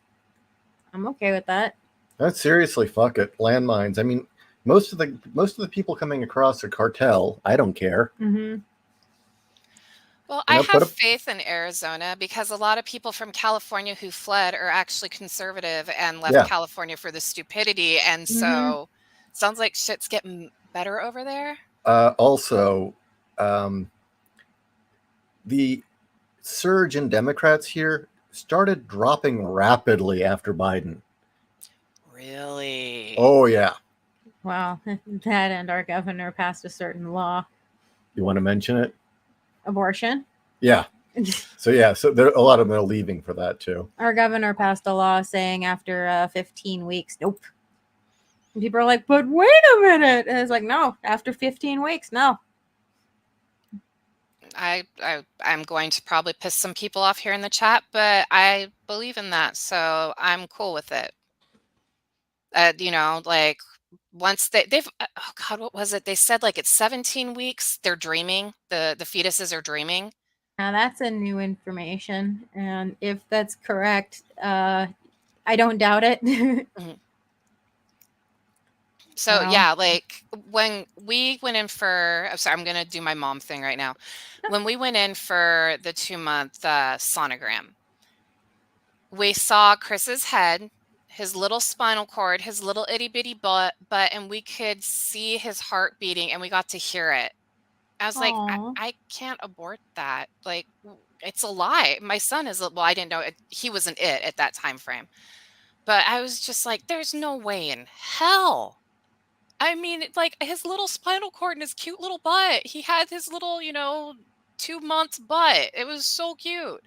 I'm okay with that. Seriously, fuck it. Landmines. I mean, most of the people coming across are cartel. I don't care. Mm-hmm. Well, I have faith in Arizona because a lot of people from California who fled are actually conservative and left California for the stupidity. And so sounds like shit's getting better over there. Also, the surge in Democrats here started dropping rapidly after Biden. Really? Oh, yeah. Wow. That and our governor passed a certain law. You want to mention it? Abortion? Yeah. So there a lot of them are leaving for that too. Our governor passed a law saying after 15 weeks, nope. And people are like, but wait a minute. And it's like, no, after 15 weeks, no. I'm going to probably piss some people off here in the chat, but I believe in that, so I'm cool with it. Once they've oh God, what was it? They said it's 17 weeks. They're dreaming. The fetuses are dreaming. Now that's a new information, and if that's correct, I don't doubt it. So yeah, when we went in for, I'm going to do my mom thing right now. When we went in for the 2-month sonogram, we saw Chris's head, his little spinal cord, his little itty bitty butt, and we could see his heart beating and we got to hear it. I was like, I can't abort that. It's a lie. My son I didn't know he wasn't it at that time frame, but I was just like, there's no way in hell. I mean, like, his little spinal cord and his cute little butt. He had his little, 2 months butt. It was so cute.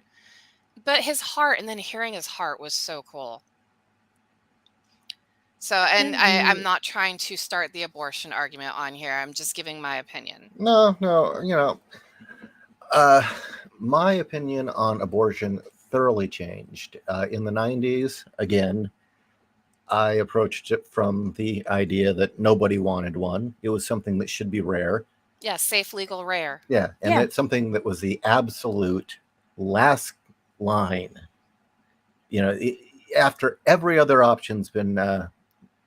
But his heart, and then hearing his heart was so cool. So, and I'm not trying to start the abortion argument on here. I'm just giving my opinion. No, my opinion on abortion thoroughly changed. In the 90s, again, I approached it from the idea that nobody wanted one. It was something that should be rare. Yeah, safe, legal, rare. Yeah, and Yeah. it's something that was the absolute last line. After every other option's been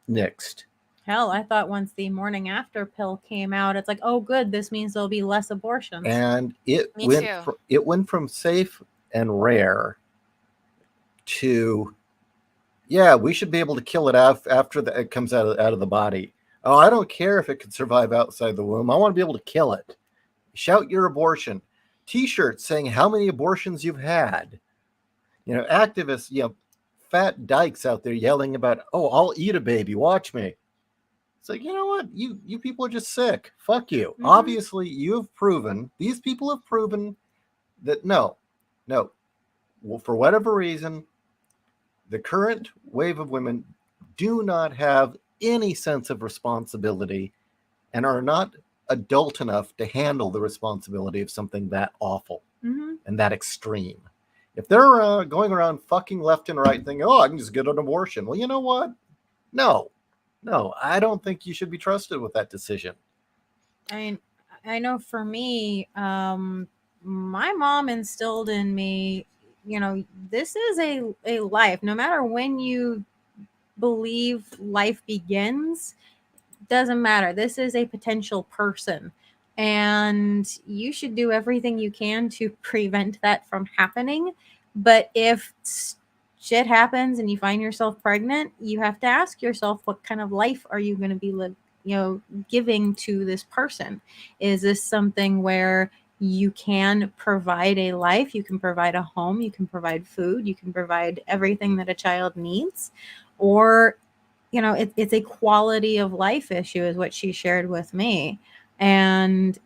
nixed. Hell, I thought once the morning after pill came out, it's like, oh, good, this means there'll be less abortions. And it Me went too. it went from safe and rare to, yeah, we should be able to kill it after it comes out of the body. Oh, I don't care if it could survive outside the womb. I want to be able to kill it. Shout your abortion. T-shirts saying how many abortions you've had. Activists, fat dykes out there yelling about, oh, I'll eat a baby. Watch me. It's like, you know what? You people are just sick. Fuck you. Mhm. Obviously, these people have proven that no, well, for whatever reason, the current wave of women do not have any sense of responsibility and are not adult enough to handle the responsibility of something that awful and that extreme. If they're going around fucking left and right thinking, oh, I can just get an abortion. Well, you know what? No, I don't think you should be trusted with that decision. I know for me, my mom instilled in me, this is a life. No matter when you believe life begins, doesn't matter. This is a potential person. And you should do everything you can to prevent that from happening. But if shit happens and you find yourself pregnant, you have to ask yourself, what kind of life are you going to be giving to this person? Is this something where you can provide a life, you can provide a home, you can provide food, you can provide everything that a child needs? Or it's a quality of life issue, is what she shared with me. And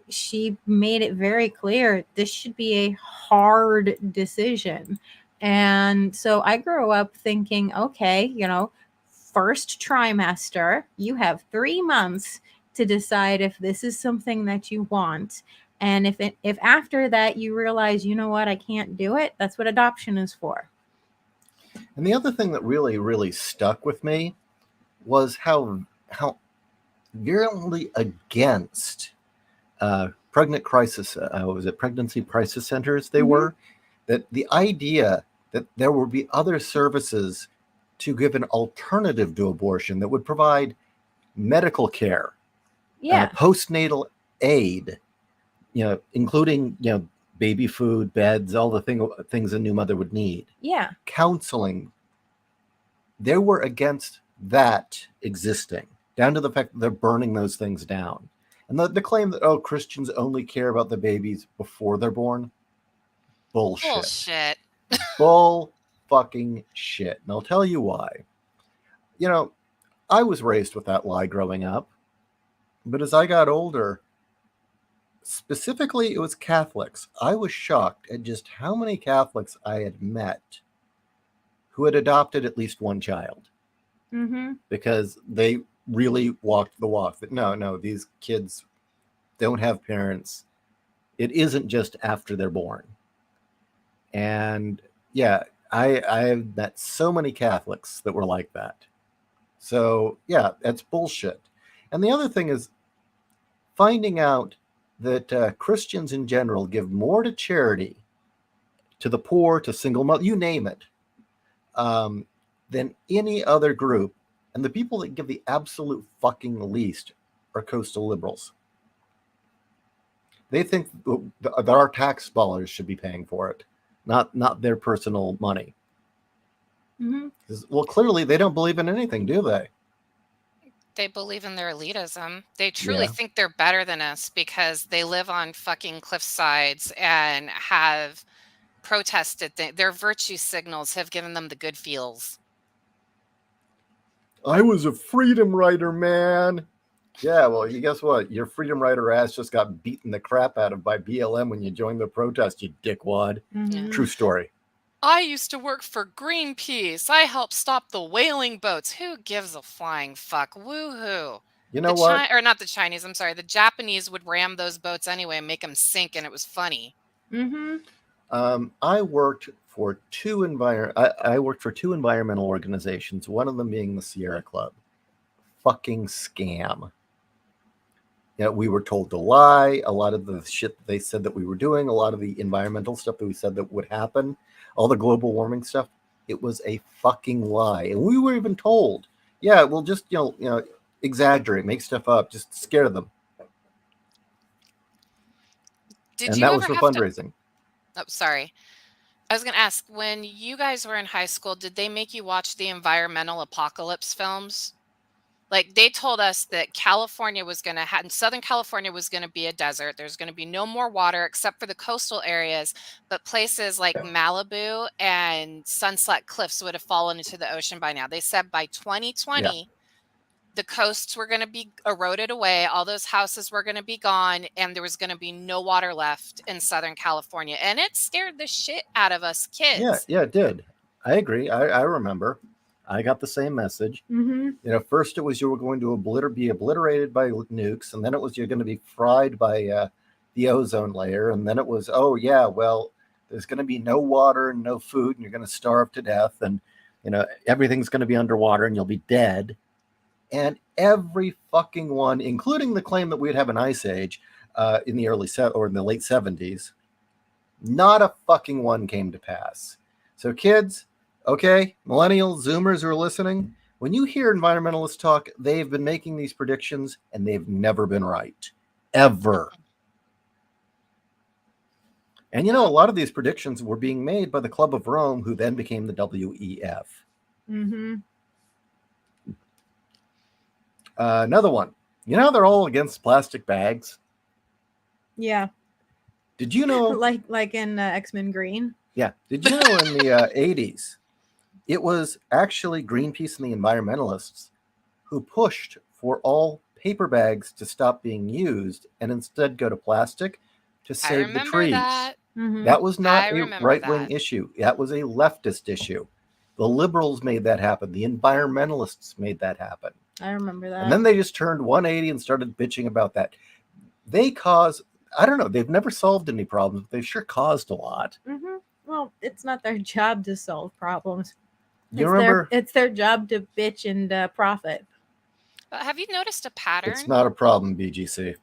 she made it very clear this should be a hard decision. And so I grew up thinking, okay, first trimester, you have 3 months to decide if this is something that you want. And if after that you realize, you know what, I can't do it, that's what adoption is for. And the other thing that really, really stuck with me was how virulently against pregnancy crisis centers they were. That the idea that there would be other services to give an alternative to abortion that would provide medical care, postnatal aid, including baby food, beds, all the things a new mother would need. Yeah. Counseling. They were against that existing, down to the fact that they're burning those things down. And the claim that, oh, Christians only care about the babies before they're born. Bullshit. Bull fucking shit. And I'll tell you why. I was raised with that lie growing up. But as I got older, specifically it was Catholics, I was shocked at just how many Catholics I had met who had adopted at least one child. Because they really walked the walk. That no, these kids don't have parents. It isn't just after they're born. And yeah, I've met so many Catholics that were like that. So yeah, that's bullshit. And the other thing is finding out that Christians in general give more to charity, to the poor, to single mother, you name it, than any other group. And the people that give the absolute fucking least are coastal liberals. They think that our tax dollars should be paying for it, not their personal money. Well, clearly they don't believe in anything, do they? They believe in their elitism. They truly think they're better than us because they live on fucking cliff sides and have protested. Their virtue signals have given them the good feels. I was a freedom rider, man. Yeah, well, you guess what? Your freedom rider ass just got beaten the crap out of by BLM when you joined the protest, you dickwad. Mhm. True story. I used to work for Greenpeace. I helped stop the whaling boats. Who gives a flying fuck? Woohoo. You know what? Or not the Chinese, I'm sorry. The Japanese would ram those boats anyway and make them sink, and it was funny. Mhm. I worked for two environmental organizations. One of them being the Sierra Club. Fucking scam. Yeah, we were told to lie. A lot of the shit they said that we were doing, a lot of the environmental stuff that we said that would happen, all the global warming stuff, it was a fucking lie. And we were even told, yeah, we'll just exaggerate, make stuff up, just scare them. Did And you that ever was for have to? fundraising. Oh, sorry. I was going to ask, when you guys were in high school, did they make you watch the environmental apocalypse films? Like, they told us that California was going to Southern California was going to be a desert. There's going to be no more water except for the coastal areas, but places like Malibu and Sunset Cliffs would have fallen into the ocean by now. They said by 2020, the coasts were going to be eroded away. All those houses were going to be gone, and there was going to be no water left in Southern California. And it scared the shit out of us kids. Yeah, it did. I agree. I remember. I got the same message. Mhm. First it was you were going to be obliterated by nukes, and then it was you're going to be fried by the ozone layer, and then it was, oh yeah, well, there's going to be no water and no food, and you're going to starve to death, and everything's going to be underwater, and you'll be dead. And every fucking one, including the claim that we'd have an ice age in the in the late 70s, not a fucking one came to pass. So kids, okay, millennials, Zoomers who are listening, when you hear environmentalists talk, they've been making these predictions and they've never been right. Ever. And a lot of these predictions were being made by the Club of Rome, who then became the WEF. Mhm. Another one. You know how they're all against plastic bags? Yeah. Did you know? like in X-Men Green? Yeah. Did you know in the 80s, it was actually Greenpeace and the environmentalists who pushed for all paper bags to stop being used and instead go to plastic to I save the remember trees. that. Mhm. That was not I a remember right-wing that. issue. That was a leftist issue. The liberals made that happen. The environmentalists made that happen. I remember that. And then they just turned 180 and started bitching about that. They cause, I don't know, they've never solved any problems, but they've sure caused a lot. Mhm. Well, it's not their job to solve problems. You remember? It's their job to bitch and profit. Have you noticed a pattern? It's not a problem, BGC.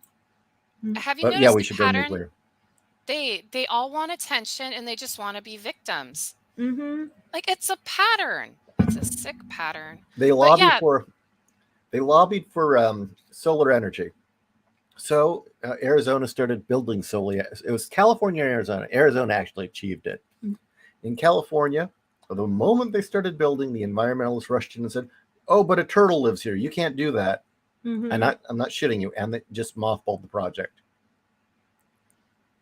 Have you But noticed yeah, we a should go pattern? nuclear. They all want attention and they just want to be victims. Mm-hmm. Like, it's a pattern. It's a sick pattern. They But lobbied yeah, for solar energy. So Arizona started building solar. It was California, Arizona. Arizona actually achieved it. In California, the moment they started building, the environmentalists rushed in and said, "Oh, but a turtle lives here. You can't do that." Mm-hmm. And I'm not shitting you. And they just mothballed the project.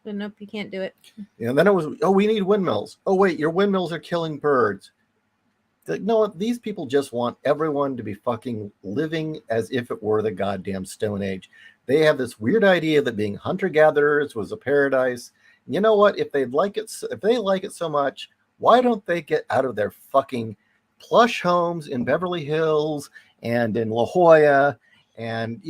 But nope, you can't do it. And then it was, oh, we need windmills. Oh, wait, your windmills are killing birds. Like, no, these people just want everyone to be fucking living as if it were the goddamn Stone Age. They have this weird idea that being hunter-gatherers was a paradise. You know what? If they like it so much, why don't they get out of their fucking plush homes in Beverly Hills and in La Jolla and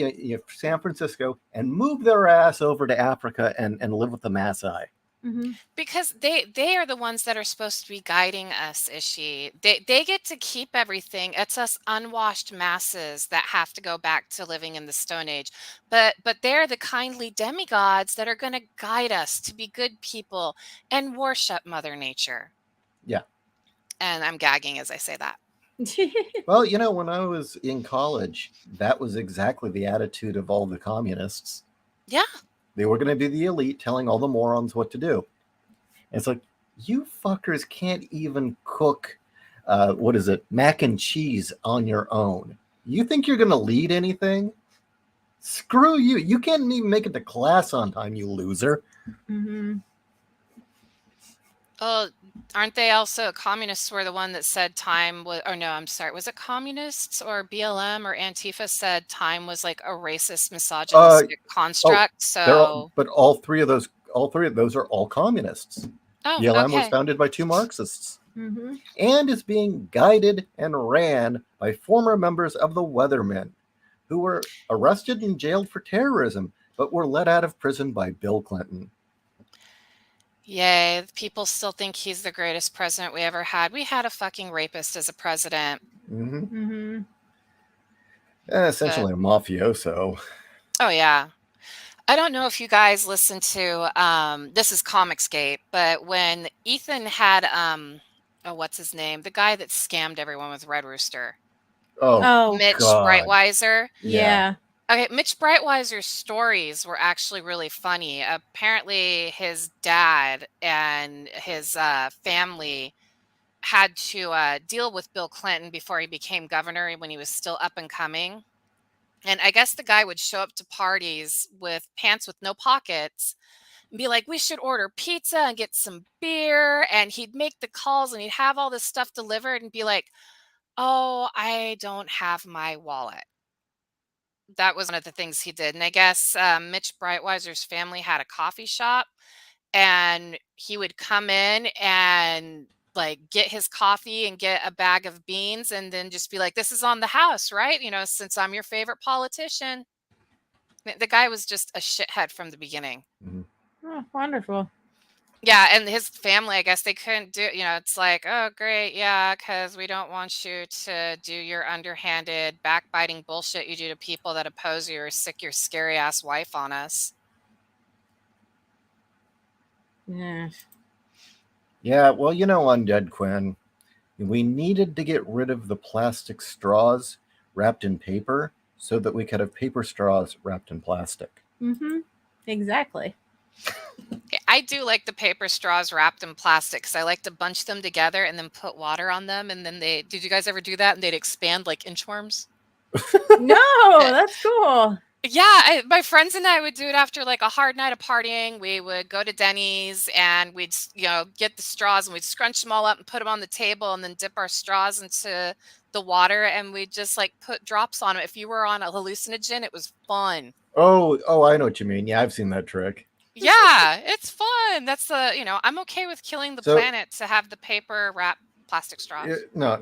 San Francisco and move their ass over to Africa and live with the Maasai? Mm-hmm. because they are the ones that are supposed to be guiding us, Ishi. They get to keep everything. It's us unwashed masses that have to go back to living in the Stone Age. But they're the kindly demigods that are going to guide us to be good people and worship Mother Nature. Yeah. And I'm gagging as I say that. Well, when I was in college, that was exactly the attitude of all the communists. Yeah. They were going to be the elite telling all the morons what to do. And it's like, you fuckers can't even cook, mac and cheese on your own. You think you're going to lead anything? Screw you. You can't even make it to class on time, you loser. Mm-hmm. Aren't they also communists were the one that said time was, oh no, I'm sorry. Was it communists or BLM or Antifa said time was like a racist, misogynistic construct? So, but all three of those are all communists. oh, BLM was okay. founded by two Marxists Mm-hmm. and is being guided and ran by former members of the Weathermen, who were arrested and jailed for terrorism, but were let out of prison by Bill Clinton. Yay. People still think he's the greatest president we ever had. We had a fucking rapist as a president. Mm-hmm. Mm-hmm. Essentially a mafioso. Oh, yeah. I don't know if you guys listen to this is Comicsgate, but when Ethan had oh, what's his name? The guy that scammed everyone with Red Rooster. Oh, Mitch God. Breitweiser. yeah. Okay, Mitch Breitweiser's stories were actually really funny. Apparently, his dad and his family had to deal with Bill Clinton before he became governor when he was still up and coming. And I guess the guy would show up to parties with pants with no pockets and be like, we should order pizza and get some beer. And he'd make the calls and he'd have all this stuff delivered and be like, oh, I don't have my wallet. That was one of the things he did. And I guess Mitch Breitweiser's family had a coffee shop and he would come in and like get his coffee and get a bag of beans and then just be like, this is on the house, right? You know, since I'm your favorite politician. The guy was just a shithead from the beginning. Mhm. Oh, wonderful. Yeah, and his family, I guess they couldn't do, you know, it's like, oh, great, yeah, because we don't want you to do your underhanded, backbiting bullshit you do to people that oppose you or sick your scary ass wife on us. Yeah. Yeah, well, you know, Undead Quinn, we needed to get rid of the plastic straws wrapped in paper so that we could have paper straws wrapped in plastic. Mm-hmm. Exactly. I do like the paper straws wrapped in plastic because I like to bunch them together and then put water on them. And then did you guys ever do that? And they'd expand like inchworms? No, that's cool. Yeah, my friends and I would do it after like a hard night of partying. We would go to Denny's and we'd, you know, get the straws and we'd scrunch them all up and put them on the table and then dip our straws into the water and we'd just like put drops on them. If you were on a hallucinogen, it was fun. Oh, I know what you mean. Yeah, I've seen that trick. Yeah, it's fun. That's the, you know, I'm okay with killing the planet to have the paper wrap plastic straws. No.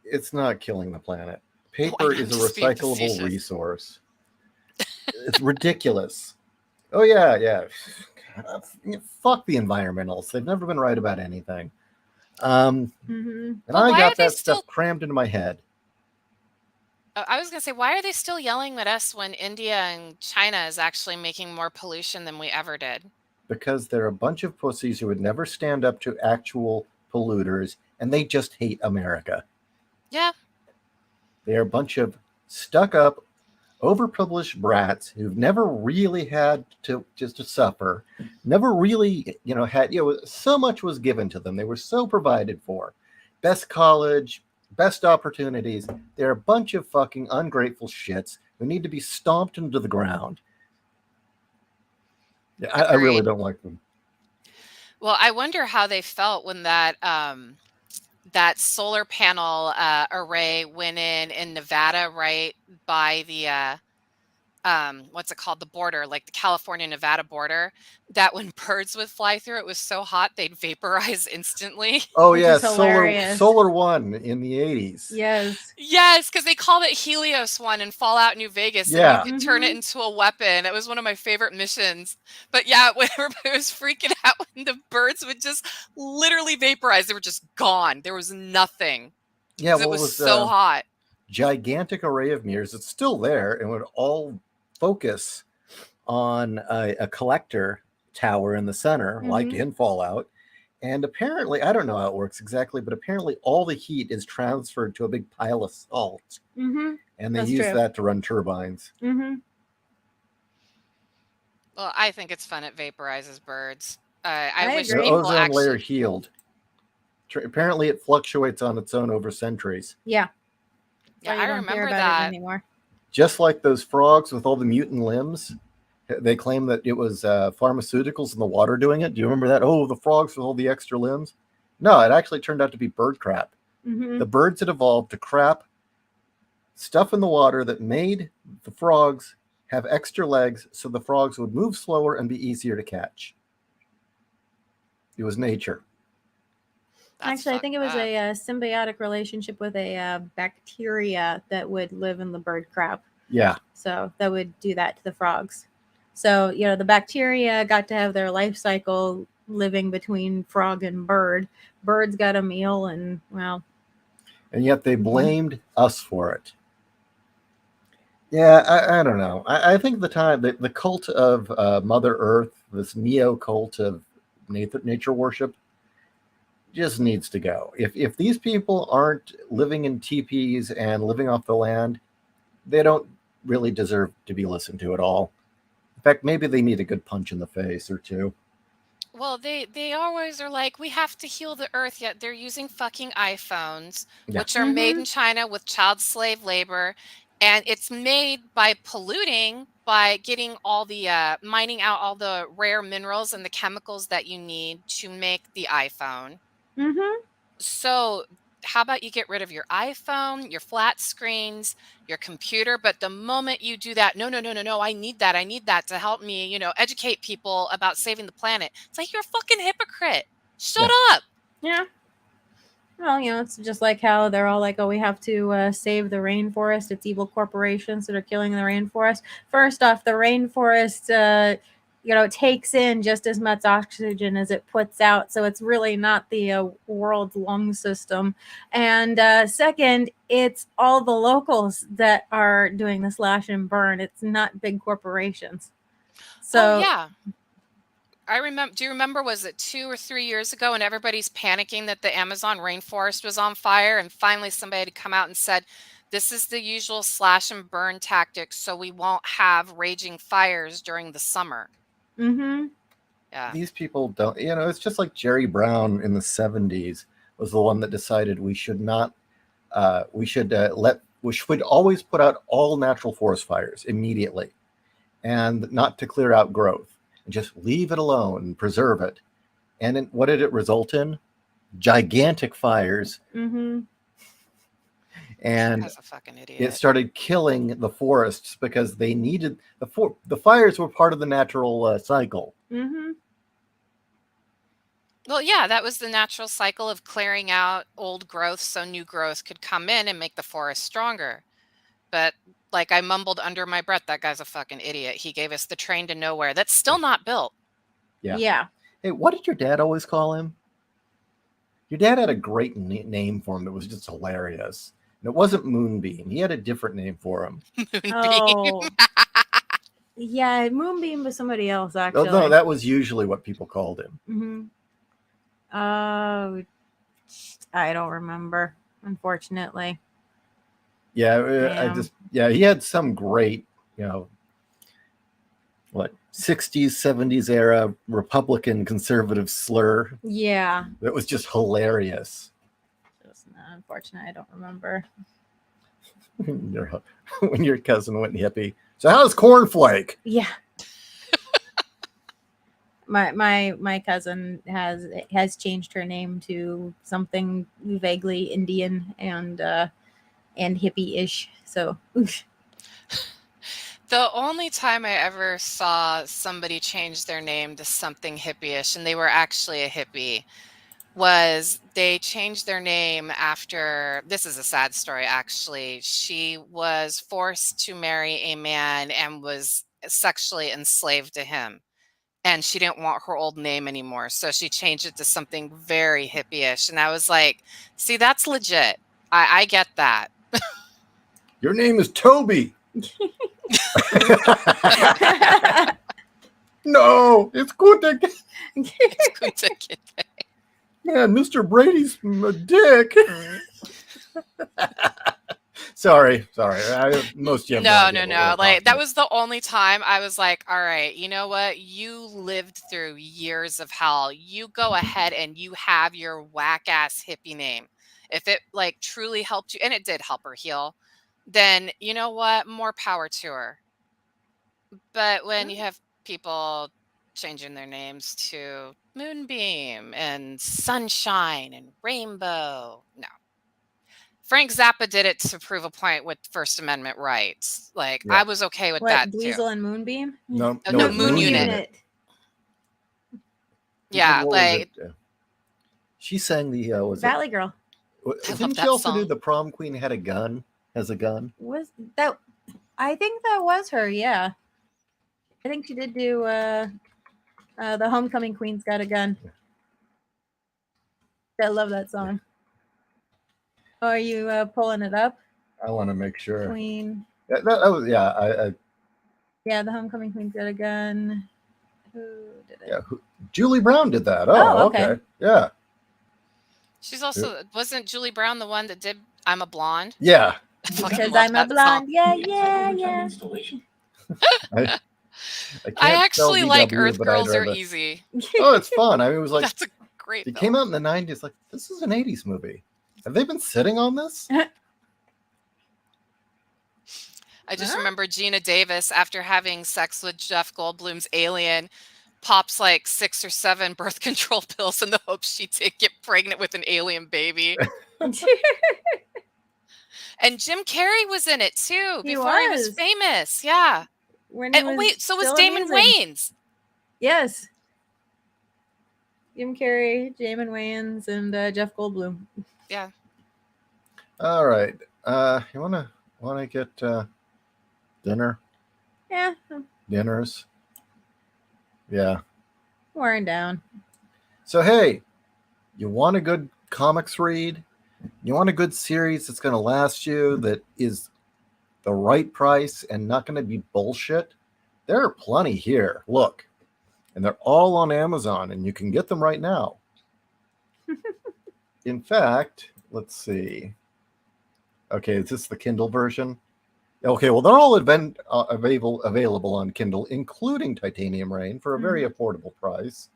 It's not killing the planet. Paper is a recyclable resource. It's ridiculous. Oh, yeah. God, fuck the environmentalists. They've never been right about anything. And I got that stuff crammed into my head. I was going to say, why are they still yelling at us when India and China is actually making more pollution than we ever did? Because they're a bunch of pussies who would never stand up to actual polluters, and they just hate America. Yeah. They're a bunch of stuck-up, overpublished brats who've never really had to suffer, never really, had, so much was given to them. They were so provided for. Best college, best opportunities. They're a bunch of fucking ungrateful shits who need to be stomped into the ground. I really don't like them. Well, I wonder how they felt when that solar panel array went in Nevada, right by the what's it called, the border, like the California-Nevada border, that when birds would fly through, it was so hot they'd vaporize instantly. Oh, yeah, Solar One in the 80s. Yes, because they called it Helios One in Fallout New Vegas. Yeah. And you could turn it into a weapon. It was one of my favorite missions. But yeah, when everybody was freaking out when the birds would just literally vaporize, they were just gone. There was nothing. Yeah, it was so hot. Gigantic array of mirrors. It's still there and would all focus on a collector tower in the center, like in Fallout. And apparently, I don't know how it works exactly, but apparently all the heat is transferred to a big pile of salt. And they use that to run turbines. Well, I think it's fun. It vaporizes birds. I wish the people ozone layer healed. Apparently, it fluctuates on its own over centuries. Yeah, I remember that. anymore. Just like those frogs with all the mutant limbs, They claim that it was pharmaceuticals in the water doing it. Do you remember that? Oh, the frogs with all the extra limbs. No, it actually turned out to be bird crap. Mm-hmm. The birds had evolved to crap stuff in the water that made the frogs have extra legs so the frogs would move slower and be easier to catch. It was nature. That's Actually, I think it was fucked up. a symbiotic relationship with a bacteria that would live in the bird crab. Yeah. So that would do that to the frogs. So, the bacteria got to have their life cycle living between frog and bird. Birds got a meal, and, well. And yet they blamed us for it. Yeah, I don't know. I think the cult of Mother Earth, this neo cult of nature worship, just needs to go. If these people aren't living in teepees and living off the land, they don't really deserve to be listened to at all. In fact, maybe they need a good punch in the face or two. Well, they always are like, we have to heal the earth, yet they're using fucking iPhones, Yeah. which are made Mhm. in China with child slave labor, and it's made by polluting by getting all the mining out all the rare minerals and the chemicals that you need to make the iPhone. Mhm. So, how about you get rid of your iPhone, your flat screens, your computer? But the moment you do that, no, no, no, no, no, I need that. I need that to help me, educate people about saving the planet. It's like you're a fucking hypocrite. Shut up. Yeah. Well, it's just like how they're all like, oh, we have to save the rainforest. It's evil corporations that are killing the rainforest. First off, the rainforest, takes in just as much oxygen as it puts out. So it's really not the world's lung system. And second, it's all the locals that are doing the slash and burn. It's not big corporations. Oh, So, yeah. I remember. Do you remember, was it 2 or 3 years ago, and everybody's panicking that the Amazon rainforest was on fire, and finally somebody had come out and said, this is the usual slash and burn tactic, so we won't have raging fires during the summer. mm-hmm. Yeah. These people don't, it's just like Jerry Brown in the 70s was the one that decided we should not, we should we should always put out all natural forest fires immediately and not to clear out growth and just leave it alone and preserve it. And what did it result in? Gigantic fires. Mm-hmm. And That's a fucking it idiot. started killing the forests because they needed the fires were part of the natural cycle. Mm-hmm. Well, yeah, that was the natural cycle of clearing out old growth so new growth could come in and make the forest stronger. But like I mumbled under my breath, that guy's a fucking idiot. He gave us the train to nowhere that's still not built. Yeah. Yeah. Hey, what did your dad always call him? Your dad had a great name for him that was just hilarious. And it wasn't Moonbeam. He had a different name for him. Moonbeam. Oh. Yeah, Moonbeam was somebody else, Oh, actually. no, that was usually what people called him. Mm-hmm. I don't remember, unfortunately. Yeah, he had some great, 60s, 70s era Republican conservative slur Yeah. that was just hilarious. Just unfortunately, I don't remember. When your cousin went hippie. So how's Cornflake? Yeah. My cousin has changed her name to something vaguely Indian and hippie-ish. So The only time I ever saw somebody change their name to something hippie-ish, and they were actually a hippie, was they changed their name after, this is a sad story actually. She was forced to marry a man and was sexually enslaved to him. And she didn't want her old name anymore. So she changed it to something very hippie-ish. And I was like, see, that's legit. I get that. Your name is Toby. No, it's good to get. It's good to get that. Man, Mr. Brady's a dick. Sorry. Most of you have No. idea what we're Like talking that about. was the only time I was like, all right, you know what? You lived through years of hell. You go ahead and you have your whack ass hippie name. If it like truly helped you, and it did help her heal, then you know what? More power to her. But when you have people changing their names to Moonbeam and Sunshine and Rainbow, no. Frank Zappa did it to prove a point with First Amendment rights. Like, Yeah. I was okay with What, that too. Dweezil and Moonbeam? No, Oh, no, no, it's Moon Unit. Unit. Yeah, What was like it? She sang the was it? Valley Girl. I love Didn't she that also do song. the prom queen had a gun? Has a gun? Was that? I think that was her. Yeah, I think she did do the Homecoming Queen's Got a Gun. I love that song. Oh, are you pulling it up? I want to make sure. Queen. That was Yeah, the Homecoming Queen's Got a Gun. Who did it? yeah. Julie Brown did that. Oh, Oh, okay. okay. Yeah. She's also wasn't Julie Brown the one that did I'm a Blonde? Yeah. I fucking Because love I'm a that blonde. song. Yeah, yeah, yeah. I I can't actually spell like VW, Earth but I'd Girls Are rather- Easy. Oh, it's fun. I mean, it was like That's a great it film. came out in the 90s. Like, this is an 80s movie. Have they been sitting on this? I just Huh? remember Gina Davis, after having sex with Jeff Goldblum's alien, pops like 6 or 7 birth control pills in the hopes she'd get pregnant with an alien baby. And Jim Carrey was in it too He before he was was. famous. Yeah. When he And was wait, so was still Damon amazing. Wayans. Yes. Jim Carrey, Damon Wayans, and Jeff Goldblum. Yeah. All right. You wanna get dinner? Yeah, I'm Dinners? Yeah. wearing down. So hey, you want a good comics read? You want a good series that's going to last you, that is the right price and not going to be bullshit? There are plenty here. Look, and they're all on Amazon, and you can get them right now. In fact, let's see. Okay, is this the Kindle version? Okay, well, they're all available on Kindle, including Titanium Rain, for a very affordable price.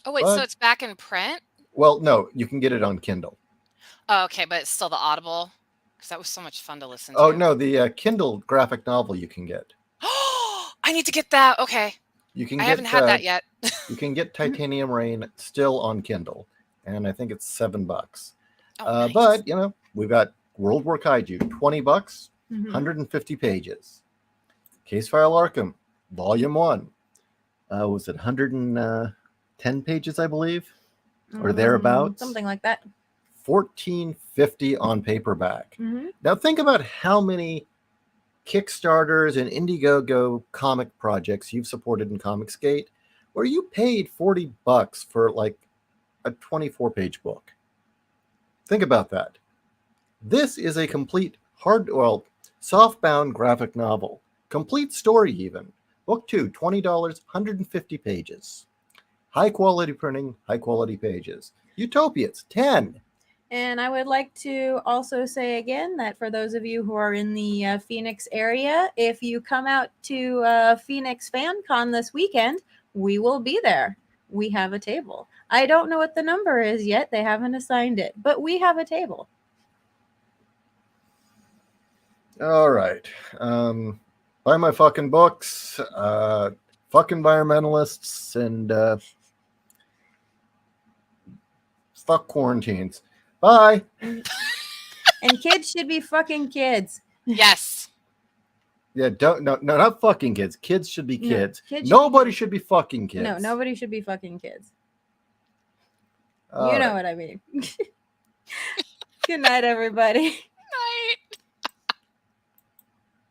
Oh wait, so But- it's back in print? Well, no, you can get it on Kindle. Oh, okay, but it's still the Audible? Because that was so much fun to listen to. Oh, no, the Kindle graphic novel you can get. I need to get that. Okay. You can I get, haven't had that yet. You can get Titanium Rain still on Kindle, and I think it's $7. Oh, nice. But, you know, we've got World War Kaiju, $20, Mhm. 150 pages. Case File Arkham, Volume 1. Was it 110 pages, I believe? Or thereabouts? Something like that. $14.50 on paperback. Mm-hmm. Now think about how many Kickstarters and Indiegogo comic projects you've supported in Comicsgate, where you paid $40 for like a 24-page book. Think about that. This is a complete softbound graphic novel, complete story even. Book 2, $20, 150 pages. High quality printing, high quality pages. Utopias, 10. And I would like to also say again that for those of you who are in the Phoenix area, if you come out to Phoenix Fan Con this weekend, we will be there. We have a table. I don't know what the number is yet. They haven't assigned it, but we have a table. All right. Buy my fucking books. Fuck environmentalists and fuck quarantines. Bye. And kids should be fucking kids. Yes. Yeah, not fucking kids. Kids should be No, kids. kids should Nobody be- should be fucking kids. No, nobody should be fucking kids. All You know right. what I mean. Good night, everybody.